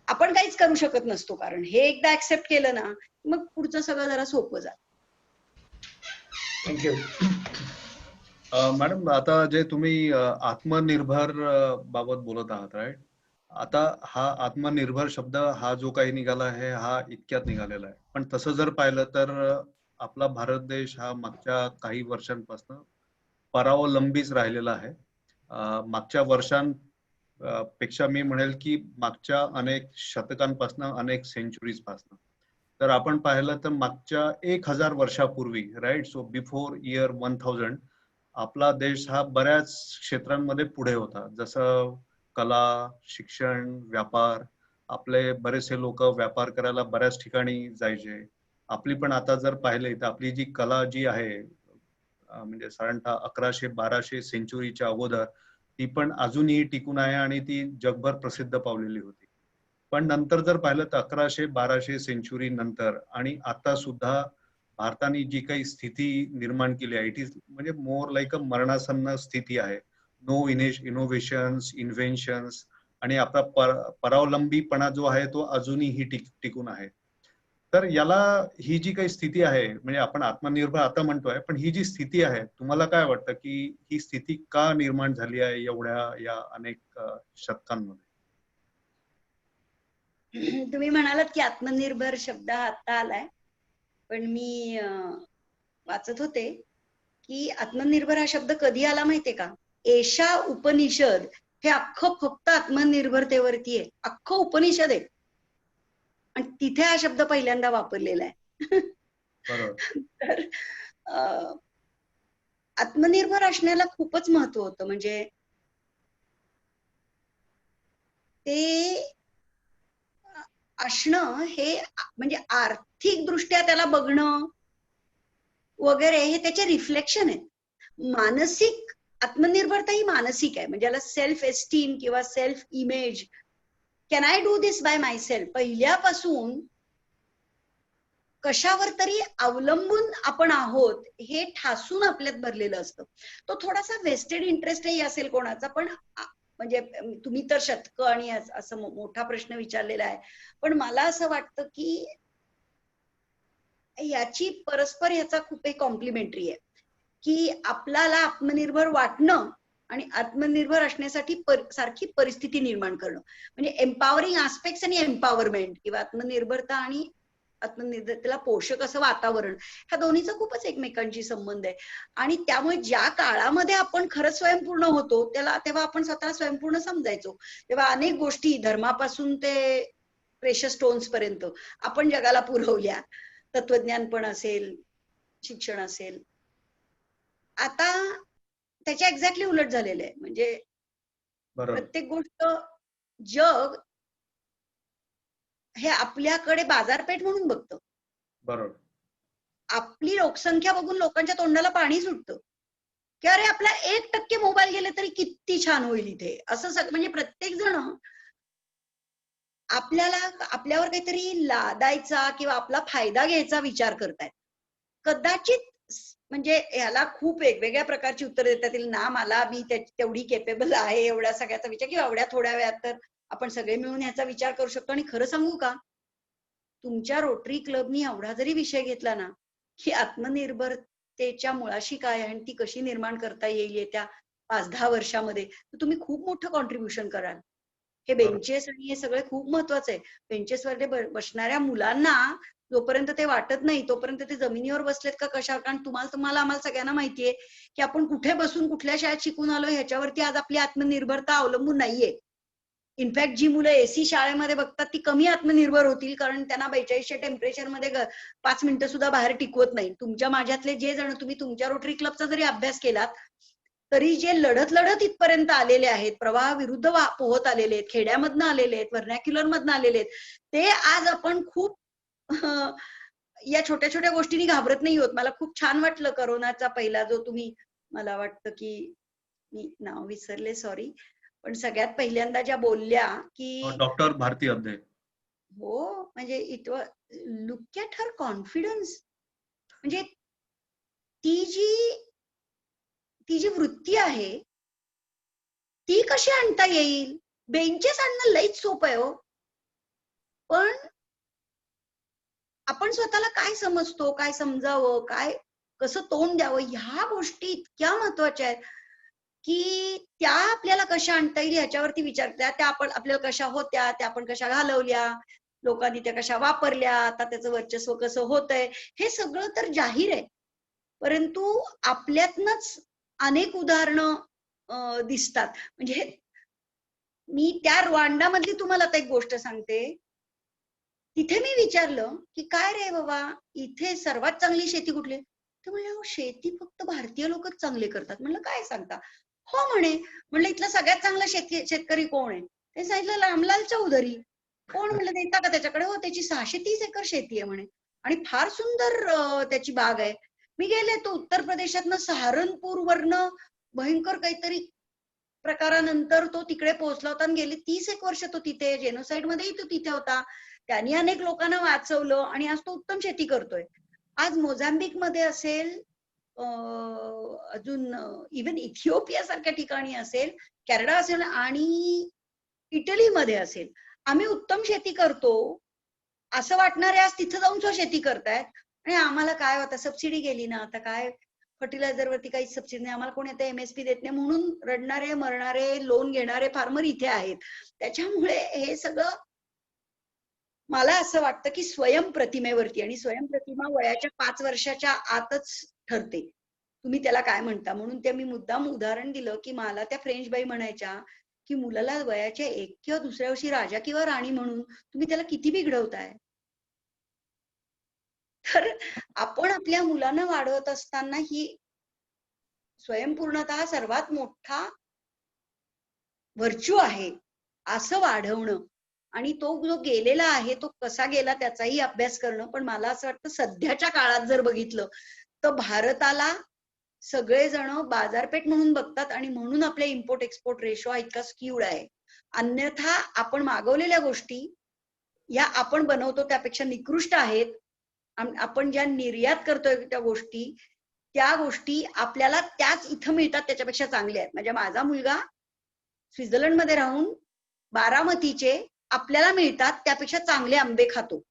आपण काहीच करू शकत नसतो. कारण हे एकदा ऍक्सेप्ट केलं ना मग पुढचं सगळं जरा सोपं जातं. थँक्यू. मॅडम आता जे तुम्ही आत्मनिर्भर बाबत बोलत आहात, राईट? आता हा आत्मनिर्भर शब्द हा जो काही निघाला आहे हा इतक्यात निघालेला आहे. पण तसं जर पाहिलं तर आपला भारत देश हा मागच्या काही वर्षांपासून परावलंबीच राहिलेला आहे. मागच्या वर्षांपेक्षा मी म्हणेल की मागच्या अनेक शतकांपासून, अनेक सेंचुरीज पासून. तर आपण पाहिलं तर मागच्या 1000 वर्षापूर्वी, राईट, सो बिफोर इयर 1000 आपला देश हा बऱ्याच क्षेत्रांमध्ये पुढे होता. जसं कला, शिक्षण, व्यापार. आपले बरेचसे लोक व्यापार करायला बऱ्याच ठिकाणी जायचे. आपली पण आता जर पाहिले तर आपली जी कला जी आहे म्हणजे साधारणतः 1100-1200 सेंचुरीच्या अगोदर ती पण अजूनही टिकून आहे आणि ती जगभर प्रसिद्ध पावलेली होती. पण नंतर जर पाहिलं तर 1100-1200 सेंचुरी नंतर आणि आता सुद्धा भारताने जी काही स्थिती निर्माण केली आहे, इट इज म्हणजे मोर लाईक अ मरणासन्न स्थिती आहे. नो इनोव्हेशन्स, इन्व्हेन्शन्स आणि आपला परावलंबीपणा जो आहे तो अजूनही टिकून आहे. तर याला ही जी काही स्थिती आहे म्हणजे आपण आत्मनिर्भर आता म्हणतोय, पण ही जी स्थिती आहे तुम्हाला काय वाटतं की ही स्थिती का निर्माण झाली आहे एवढ्या या अनेक शतकांमध्ये? तुम्ही म्हणालात की आत्मनिर्भर शब्द हा आता आलाय, पण मी वाचत होते की आत्मनिर्भर हा शब्द कधी आला माहितीये का? एषा उपनिषद हे अख्खं फक्त आत्मनिर्भरतेवरती आहे. अख्खं उपनिषद आहे आणि तिथे हा शब्द पहिल्यांदा वापरलेला आहे. तर आत्मनिर्भर असण्याला खूपच महत्व होतं. म्हणजे ते असणं हे म्हणजे आर्थिक दृष्ट्या त्याला बघणं वगैरे हे त्याचे रिफ्लेक्शन आहे. मानसिक आत्मनिर्भरता ही मानसिक आहे. म्हणजे याला सेल्फ एस्टीम किंवा self image, can I do this by my self, पहिल्यापासून कशावर तरी अवलंबून आपण आहोत हे ठासून आपल्यात भरलेलं असतं. तो थोडासा वेस्टेड इंटरेस्टही असेल कोणाचा, पण म्हणजे तुम्ही तर शतकं आणि असं मोठा प्रश्न विचारलेला आहे. पण मला असं वाटतं की याची परस्पर ह्याचा खूप एक कॉम्प्लिमेंटरी आहे की आपल्याला आत्मनिर्भर वाटणं आणि आत्मनिर्भर असण्यासाठी सारखी परिस्थिती निर्माण करणं. म्हणजे एम्पॉवरिंग आस्पेक्ट्स आणि एम्पॉवरमेंट किंवा आत्मनिर्भरता आणि आत्मनिर्भरतेला पोषक असं वातावरण, ह्या दोन्हीचा खूपच एकमेकांशी संबंध आहे. आणि त्यामुळे ज्या काळामध्ये आपण खरंच स्वयंपूर्ण होतो तेव्हा आपण स्वतःला स्वयंपूर्ण समजायचो. तेव्हा अनेक गोष्टी धर्मापासून ते प्रेशस स्टोन्स पर्यंत आपण जगाला पुरवल्या. तत्वज्ञान पण असेल, शिक्षण असेल. आता त्याच्या एक्झॅक्टली उलट झालेलं आहे. म्हणजे प्रत्येक गोष्ट जग हे आपल्याकडे बाजारपेठ म्हणून बघतं. बरोबर. आपली लोकसंख्या बघून लोकांच्या तोंडाला पाणी सुटतं की अरे आपला 1% मोबाईल गेले तरी किती छान होईल इथे, असं म्हणजे प्रत्येक जण आपल्यावर काहीतरी लादायचा किंवा आपला फायदा घ्यायचा विचार करतायत. कदाचित म्हणजे ह्याला खूप वेगवेगळ्या प्रकारची उत्तर देता येतील ना, मला मी तेवढी केपेबल आहे एवढ्या सगळ्याचा विचार, किंवा एवढ्या थोड्या वेळात तर आपण सगळे मिळून ह्याचा विचार करू शकतो. आणि खरं सांगू का, तुमच्या रोटरी क्लबनी एवढा जरी विषय घेतला ना की आत्मनिर्भरतेच्या मुळाशी काय आहे आणि ती कशी निर्माण करता येईल येत्या 5-10 वर्षामध्ये, तर तुम्ही खूप मोठं कॉन्ट्रीब्युशन कराल. हे बेंचेस आणि हे सगळं खूप महत्वाचं आहे. बेंचेसवर बसणाऱ्या मुलांना जोपर्यंत ते वाटत नाही तोपर्यंत ते जमिनीवर बसलेत का कशावर, कारण तुम्हाला आम्हाला सगळ्यांना माहितीये की आपण कुठे बसून कुठल्या शाळेत शिकून आलो ह्याच्यावरती आज आपली आत्मनिर्भरता अवलंबून नाहीये. इनफॅक्ट जी मुलं एसी शाळेमध्ये बघतात ती कमी आत्मनिर्भर होतील, कारण त्यांना 4200 टेम्परेचरमध्ये 5 मिनिटं सुद्धा बाहेर टिकवत नाही. तुमच्या माझ्यातले जे जण तुम्ही तुमच्या रोटरी क्लबचा जरी अभ्यास केलात तरी जे लढत इथपर्यंत आलेले आहेत, प्रवाहाविरुद्ध पोहत आलेले आहेत, खेड्यामधनं आलेले आहेत, व्हर्नॅक्युलर मधनं आलेले आहेत, ते आज आपण खूप या छोट्या छोट्या गोष्टींनी घाबरत नाही होत. मला खूप छान वाटलं करोनाचा पहिला जो तुम्ही, मला वाटतं की मी नाव विसरले, सॉरी, पण सगळ्यात पहिल्यांदा ज्या बोलल्या की डॉक्टर भारती अब्दे. हो, म्हणजे it was look at her confidence. म्हणजे ती जी वृत्ती आहे ती कशी आणता येईल. बेंचेस आणणं लईच सोपं आहे हो, पण आपण स्वतःला काय समजतो, काय समजावं, काय कसं तोंड द्यावं, ह्या गोष्टी इतक्या महत्वाच्या आहेत की त्या आपल्याला कशा आणता येईल ह्याच्यावरती विचार, त्या आपण आपल्याला कशा होत्या, त्या आपण कशा घालवल्या, लोकांनी त्या कशा वापरल्या, आता त्याचं वर्चस्व कसं होतंय, हे सगळं तर जाहीर आहे. परंतु आपल्यातनच अनेक उदाहरणं दिसतात. म्हणजे मी त्या रवांडामधली तुम्हाला आता एक गोष्ट सांगते. तिथे मी विचारलं की काय रे बाबा, इथे सर्वात चांगली शेती कुठली? तर म्हणलं शेती फक्त भारतीय लोकच चांगले करतात. म्हणलं काय सांगता? हो म्हणे. म्हणलं इथला सगळ्यात चांगला शेतकरी कोण आहे? ते सांगितलं रामलाल चौधरी. कोण? म्हणलं देता का त्याच्याकडे? हो, त्याची 630 एकर शेती आहे म्हणे आणि फार सुंदर त्याची बाग आहे. मी गेले, तो उत्तर प्रदेशातनं सहारनपूर वरनं भयंकर काहीतरी प्रकारानंतर तो तिकडे पोहोचला होता आणि गेली 30 एक वर्ष तो तिथे, जेनोसाइड मध्येही तो तिथे होता. त्यांनी अनेक लोकांना वाचवलं आणि आज तो उत्तम शेती करतोय. आज मोझाम्बिक मध्ये असेल, अजून इव्हन इथिओपिया सारख्या ठिकाणी असेल, कॅनडा असेल आणि इटलीमध्ये असेल, आम्ही उत्तम शेती करतो असं वाटणारे आज तिथं जाऊन तो शेती करतायत. आणि आम्हाला काय होतं, सबसिडी गेली ना, आता काय फर्टिलायझर वरती काही सबसिडी नाही, आम्हाला कोणी आता MSP देत नाही म्हणून रडणारे मरणारे लोन घेणारे फार्मर इथे आहेत. त्याच्यामुळे हे सगळं मला असं वाटतं की स्वयंप्रतिमेवरती, आणि स्वयंप्रतिमा वयाच्या 5 वर्षाच्या आतच ठरते. तुम्ही त्याला काय म्हणता, म्हणून ते मी मुद्दाम उदाहरण दिलं की मला त्या फ्रेंच बाई म्हणायच्या की मुलाला वयाच्या 1 किंवा दुसऱ्या वर्षी राजा किंवा राणी म्हणून तुम्ही त्याला किती बिघडवताय. तर आपण आपल्या मुलांना वाढवत असताना ही स्वयंपूर्णता सर्वात मोठा व्हर्च्यू आहे असं वाढवणं, आणि तो जो गेलेला आहे तो कसा गेला त्याचाही अभ्यास करणं. पण मला असं वाटतं सध्याच्या काळात जर बघितलं तर भारताला सगळेजण बाजारपेठ म्हणून बघतात आणि म्हणून आपल्या इम्पोर्ट एक्सपोर्ट रेशो हा इतका स्क्यूड आहे. अन्यथा आपण मागवलेल्या गोष्टी या आपण बनवतो त्यापेक्षा निकृष्ट आहेत. आपण ज्या निर्यात करतोय त्या गोष्टी आपल्याला त्याच इथं मिळतात त्याच्यापेक्षा चांगल्या आहेत. म्हणजे माझा मुलगा स्वित्झर्लंड मध्ये राहून बारामतीचे आपल्याला मिळतात त्यापेक्षा चांगले आंबे खातो.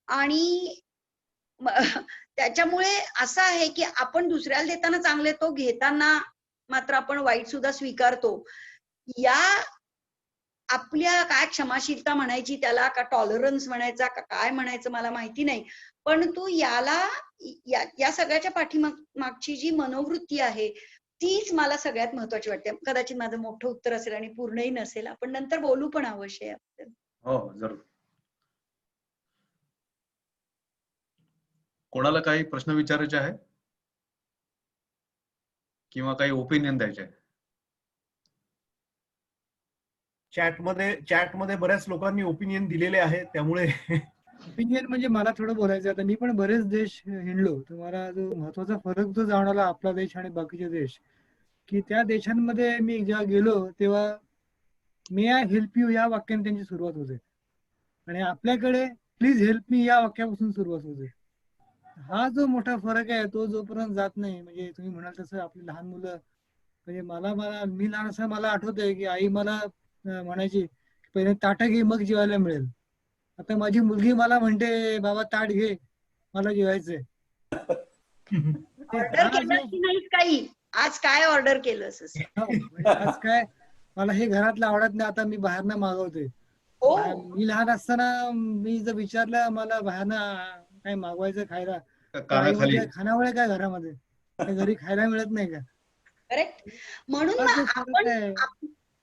आणि त्याच्यामुळे असं आहे की आपण दुसऱ्याला देताना चांगले, तो घेताना मात्र आपण वाईट सुद्धा स्वीकारतो. या आपल्या काय क्षमाशीलता म्हणायची त्याला, का टॉलरन्स म्हणायचा, का काय म्हणायचं मला माहिती नाही, पण तू या सगळ्याच्या पाठीमागची जी मनोवृत्ती आहे तीच मला सगळ्यात महत्वाची वाटते. कदाचित माझं मोठं उत्तर असेल आणि पूर्णही नसेल, आपण नंतर बोलू पण अवश्य याबद्दल. हो, जरूर. कोणाला काही प्रश्न विचारायचे आहे किंवा काही ओपिनियन द्यायचे आहे? चॅटमध्ये बऱ्याच लोकांनी ओपिनियन दिलेले आहे, त्यामुळे ओपिनियन म्हणजे मला थोडं बोलायचं आता. मी पण बरेच देश हिंडलो, तर मला जो महत्वाचा फरक जो जाणवला आपला देश आणि बाकीचे देश, की त्या देशांमध्ये मी जेव्हा गेलो तेव्हा मे आय हेल्प यू या वाक्याने त्यांची सुरुवात होते आणि आपल्याकडे प्लीज हेल्प मी या वाक्यापासून सुरुवात होते. हा जो मोठा फरक आहे तो जोपर्यंत जात नाही, म्हणजे तुम्ही म्हणाल तसं आपली लहान मुलं, म्हणजे मी लहान असं मला आठवतंय की आई मला म्हणायची पहिले ताटं घे मग जेवायला मिळेल. आता माझी मुलगी मला म्हणते बाबा ताट घे मला जेवायचंय. ऑर्डर केलं की नाही काही, आज काय ऑर्डर केलंस? आज काय मला हे घरातलं आवडत नाही, आता मी बाहेरनं मागवते. मी लहान असताना मी जर विचारलं मला बाहेरनं काय मागवायचं खायला, खानावळ काय घरामध्ये घरी खायला मिळत नाही का? करेक्ट. म्हणून आपण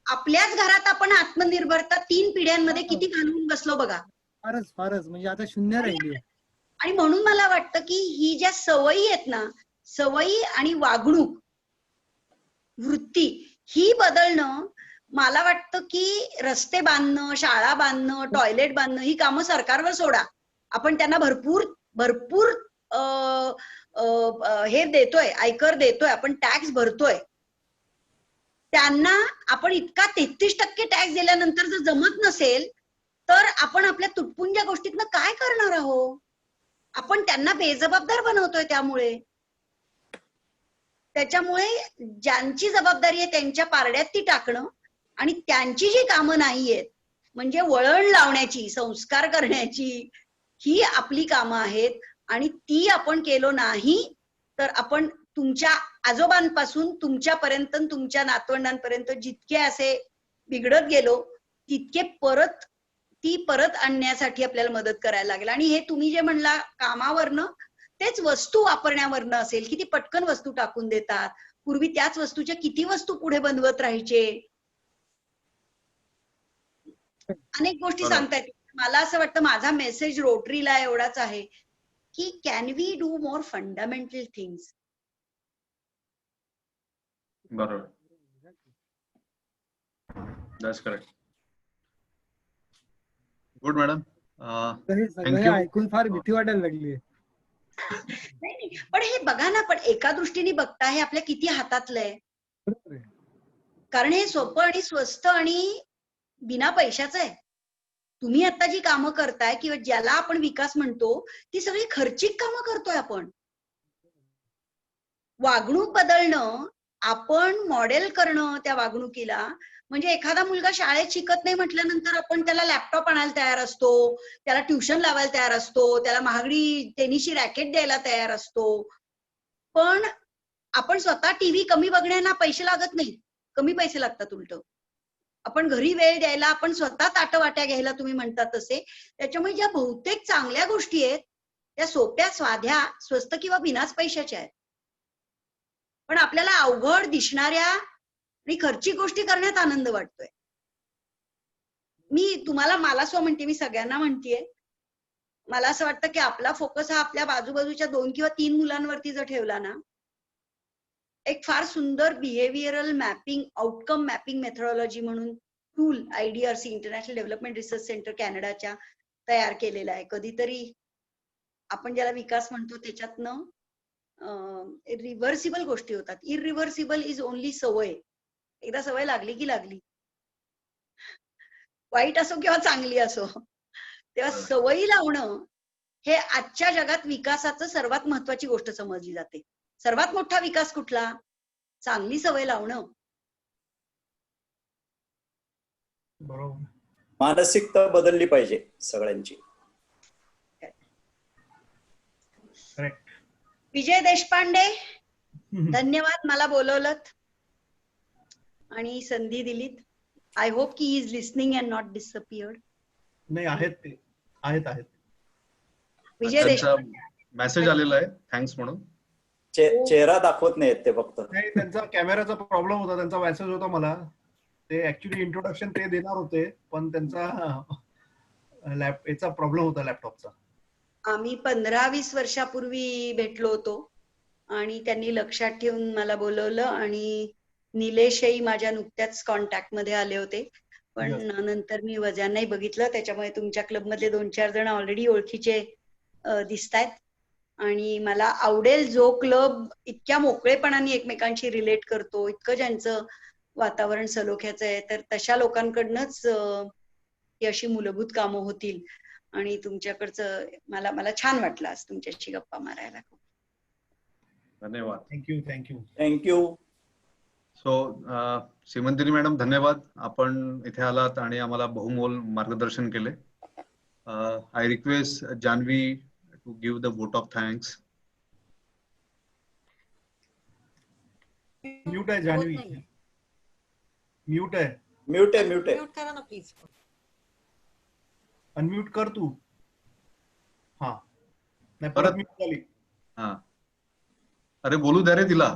आपल्याच घरात आपण आत्मनिर्भरता 3 पिढ्यांमध्ये किती घालवून बसलो बघा. फारच म्हणजे आता शून्य राहिली. आणि म्हणून मला वाटतं की ही ज्या सवयी आहेत ना, सवयी आणि वागणूक, वृत्ती ही बदलणं, मला वाटतं की रस्ते बांधणं, शाळा बांधणं, टॉयलेट बांधणं ही कामं सरकारवर सोडा. आपण त्यांना भरपूर हे देतोय, आयकर देतोय, आपण टॅक्स भरतोय. त्यांना आपण इतका 33% टॅक्स दिल्यानंतर जर जमत नसेल तर आपण आपल्या तुटपुंज्या गोष्टीतनं काय करणार आहोत? आपण त्यांना बेजबाबदार बनवतोय. त्याच्यामुळे ज्यांची जबाबदारी आहे त्यांच्या पारड्यात ती टाकणं आणि त्यांची जी कामं नाहीयेत, म्हणजे वळण लावण्याची, संस्कार करण्याची, ही आपली कामं आहेत. आणि ती आपण केलो नाही तर आपण तुमच्या आजोबांपासून तुमच्यापर्यंत, तुमच्या नातवंडांपर्यंत जितके असे बिघडत गेलो तितके परत आणण्यासाठी आपल्याला मदत करायला लागेल. आणि हे तुम्ही जे म्हणला कामावरनं, तेच वस्तू वापरण्यावरनं असेल. किती पटकन वस्तू टाकून देतात. पूर्वी त्याच वस्तूच्या किती वस्तू पुढे बनवत राहायचे. अनेक गोष्टी सांगतायत. मला असं वाटतं माझा मेसेज रोटरीला एवढाच आहे की can we do more fundamental things. बरोबर. That's correct. Good madam. सगळं ऐकून फार भीती वाटायला लागली. नाही, पण हे बघा ना, पण एका दृष्टीने बघता हे आपल्या किती हातातलं आहे. कारण हे सोपं आणि स्वस्त आणि बिना पैशाचं आहे. तुम्ही आता जी कामं करताय किंवा ज्याला आपण विकास म्हणतो ती सगळी खर्चिक कामं करतोय आपण. वागणूक बदलणं, आपण मॉडेल करणं त्या वागणुकीला. म्हणजे एखादा मुलगा शाळेत शिकत नाही म्हटल्यानंतर आपण त्याला लॅपटॉप आणायला तयार असतो, त्याला ट्युशन लावायला तयार असतो, त्याला महागडी टेनिसची रॅकेट द्यायला तयार असतो. पण आपण स्वतः टीव्ही कमी बघण्याला पैसे लागत नाही, कमी पैसे लागतात उलट. आपण घरी वेळ द्यायला, आपण स्वतः ताटं वाट्या घ्यायला तुम्ही म्हणतात तसे. त्याच्यामुळे ज्या बहुतेक चांगल्या गोष्टी आहेत त्या सोप्या, साध्या, स्वस्त किंवा बिनाच पैशाच्या आहेत. पण आपल्याला अवघड दिसणाऱ्या आणि खर्चिक गोष्टी करण्यात आनंद वाटतोय. मला स्व म्हणते, मी सगळ्यांना म्हणतेय, मला असं वाटतं की आपला फोकस हा आपल्या बाजूबाजूच्या 2 किंवा 3 मुलांवरती जर ठेवला ना, एक फार सुंदर behavioural mapping, outcome mapping methodology म्हणून tool IDRC international development research centre कॅनडाच्या तयार केलेला आहे. कधीतरी आपण ज्याला विकास म्हणतो त्याच्यातनं रिव्हर्सिबल गोष्टी होतात. इरिव्हर्सिबल इज ओनली सवय. एकदा सवय लागली की लागली, वाईट असो किंवा चांगली असो. तेव्हा सवयी लावणं हे आजच्या जगात विकासाचं सर्वात महत्वाची गोष्ट समजली जाते. सर्वात मोठा विकास कुठला? चांगली सवय लावणं. बरोबर. मानसिकता बदलली पाहिजे सगळ्यांची. विजय देशपांडे, धन्यवाद मला बोलवलत आणि संधी दिलीत. आय होप की is listening and not disappeared. नाही, आहेत ते, आहेत. विजय देशपांडे मेसेज आलेला आहे थँक्स म्हणून. चेहरा दाखवत नाहीत ते फक्त. नाही, त्यांचा कॅमेराचा प्रॉब्लेम होता. त्यांचा मेसेज होता मला. ते ऍक्च्युली इंट्रोडक्शन ते देणार होते, पण त्यांचा याचा प्रॉब्लेम होता लॅपटॉपचा. आम्ही 15-20 वर्षापूर्वी भेटलो होतो आणि त्यांनी लक्षात ठेवून मला बोलवलं. आणि निलेशही माझ्या नुकत्याच कॉन्टॅक्ट मध्ये आले होते. पण Yes. नंतर मी वजांनाही बघितलं, त्याच्यामुळे तुमच्या क्लबमधले 2-4 जण ऑलरेडी ओळखीचे दिसतायत. आणि मला आवडेल जो क्लब इतक्या मोकळेपणाने एकमेकांशी रिलेट करतो, इतकं ज्यांचं वातावरण सलोख्याचं आहे, तर तशा लोकांकडनंच ही अशी मूलभूत कामं होतील. आणि तुमच्याकडचं मला मला छान वाटलं आज तुमच्याशी गप्पा मारायला. धन्यवाद. Thank you thank you. Thank you. So Seemantini madam, धन्यवाद. आपण इथे आलात आणि आम्हाला बहुमोल मार्गदर्शन केले. I request Janhavi to give the vote of thanks. Mute आहे जान्हवी. म्यूट आहे. म्यूट आहे, म्यूट आहे. म्यूट करा ना प्लीज. अनम्यूट कर तू. हा नाही परत? परत म्यूट झाली. हा, अरे बोलू द्या रे तिला.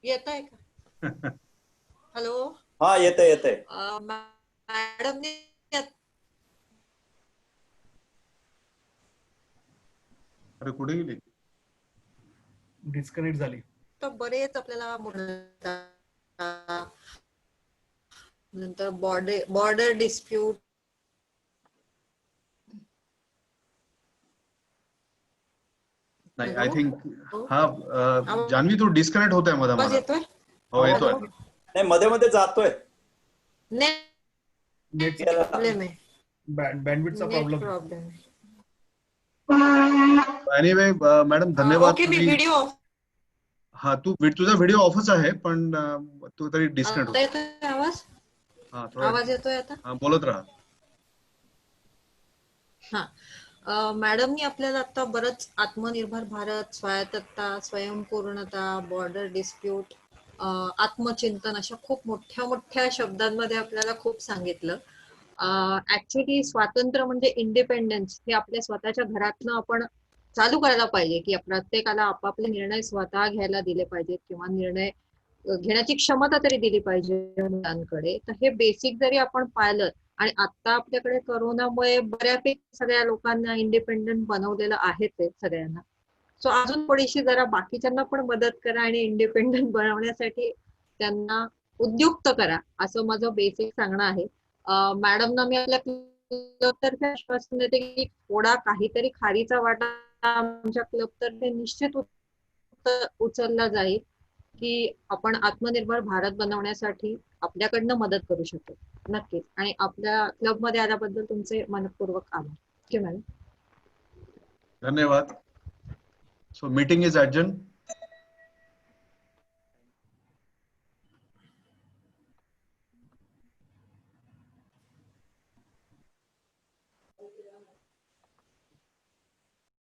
येत आहे का? हॅलो हा, येतंय येतंय. मॅडमने अरे कुठे गेली? डिस्कनेक्ट झाली. तर बरेच आपल्याला नंतर बॉर्डर डिस्प्यूट, नाही, Hello? आय थिंक हो. हा जान्हवी तू डिस्कनेक्ट होत आहे आवाज मध्ये. येतोय? हो, येतोय. Hello? नाही, मध्ये मध्ये जातोय. नेट नेट प्रॉब्लेम आहे. बँडविड्थचा net problem. Problem. Anyway madam, धन्यवाद. ओके, मी तुम्ही- व्हिडिओ हा, तुझा व्हिडिओ ऑफच आहे, पण तू तरी डिस्कनेक्ट आता होतो. येतोय आवाज? हा, थोडा आवाज येतोय आता? बोलत राहा. हा, मॅडमनी आपल्याला आता बरंच आत्मनिर्भर भारत, स्वायत्तता, स्वयंपूर्णता, बॉर्डर डिस्प्यूट, आत्मचिंतन अशा खूप मोठ्या मोठ्या शब्दांमध्ये आपल्याला खूप सांगितलं. ऍक्च्युली स्वातंत्र्य म्हणजे इंडिपेंडन्स हे आपल्या स्वतःच्या घरातनं आपण चालू करायला पाहिजे, की प्रत्येकाला आपापले निर्णय स्वतः घ्यायला दिले पाहिजेत किंवा निर्णय घेण्याची क्षमता तरी दिली पाहिजे मुलांकडे. तर हे बेसिक जरी आपण पाहिलं, आणि आता आपल्याकडे करोनामुळे बऱ्यापैकी सगळ्या लोकांना इंडिपेंडंट बनवलेलं आहे ते सगळ्यांना. सो अजून थोडीशी जरा बाकीच्यांना पण मदत करा आणि इंडिपेंडंट बनवण्यासाठी त्यांना उद्युक्त करा, असं माझं बेसिक सांगणं आहे. मॅडमना मी आपल्या क्लबतर्फे आश्वासन देते की थोडा काहीतरी खारीचा वाटा आमच्या क्लबतर्फे निश्चित उचलला जाईल, की आपण आत्मनिर्भर भारत बनवण्यासाठी आपल्याकडनं मदत करू शकतो नक्कीच. आणि आपल्या क्लब मध्ये आल्याबद्दल तुमचे मनपूर्वक आभार. Okay madam. धन्यवाद. So meeting is adjourned.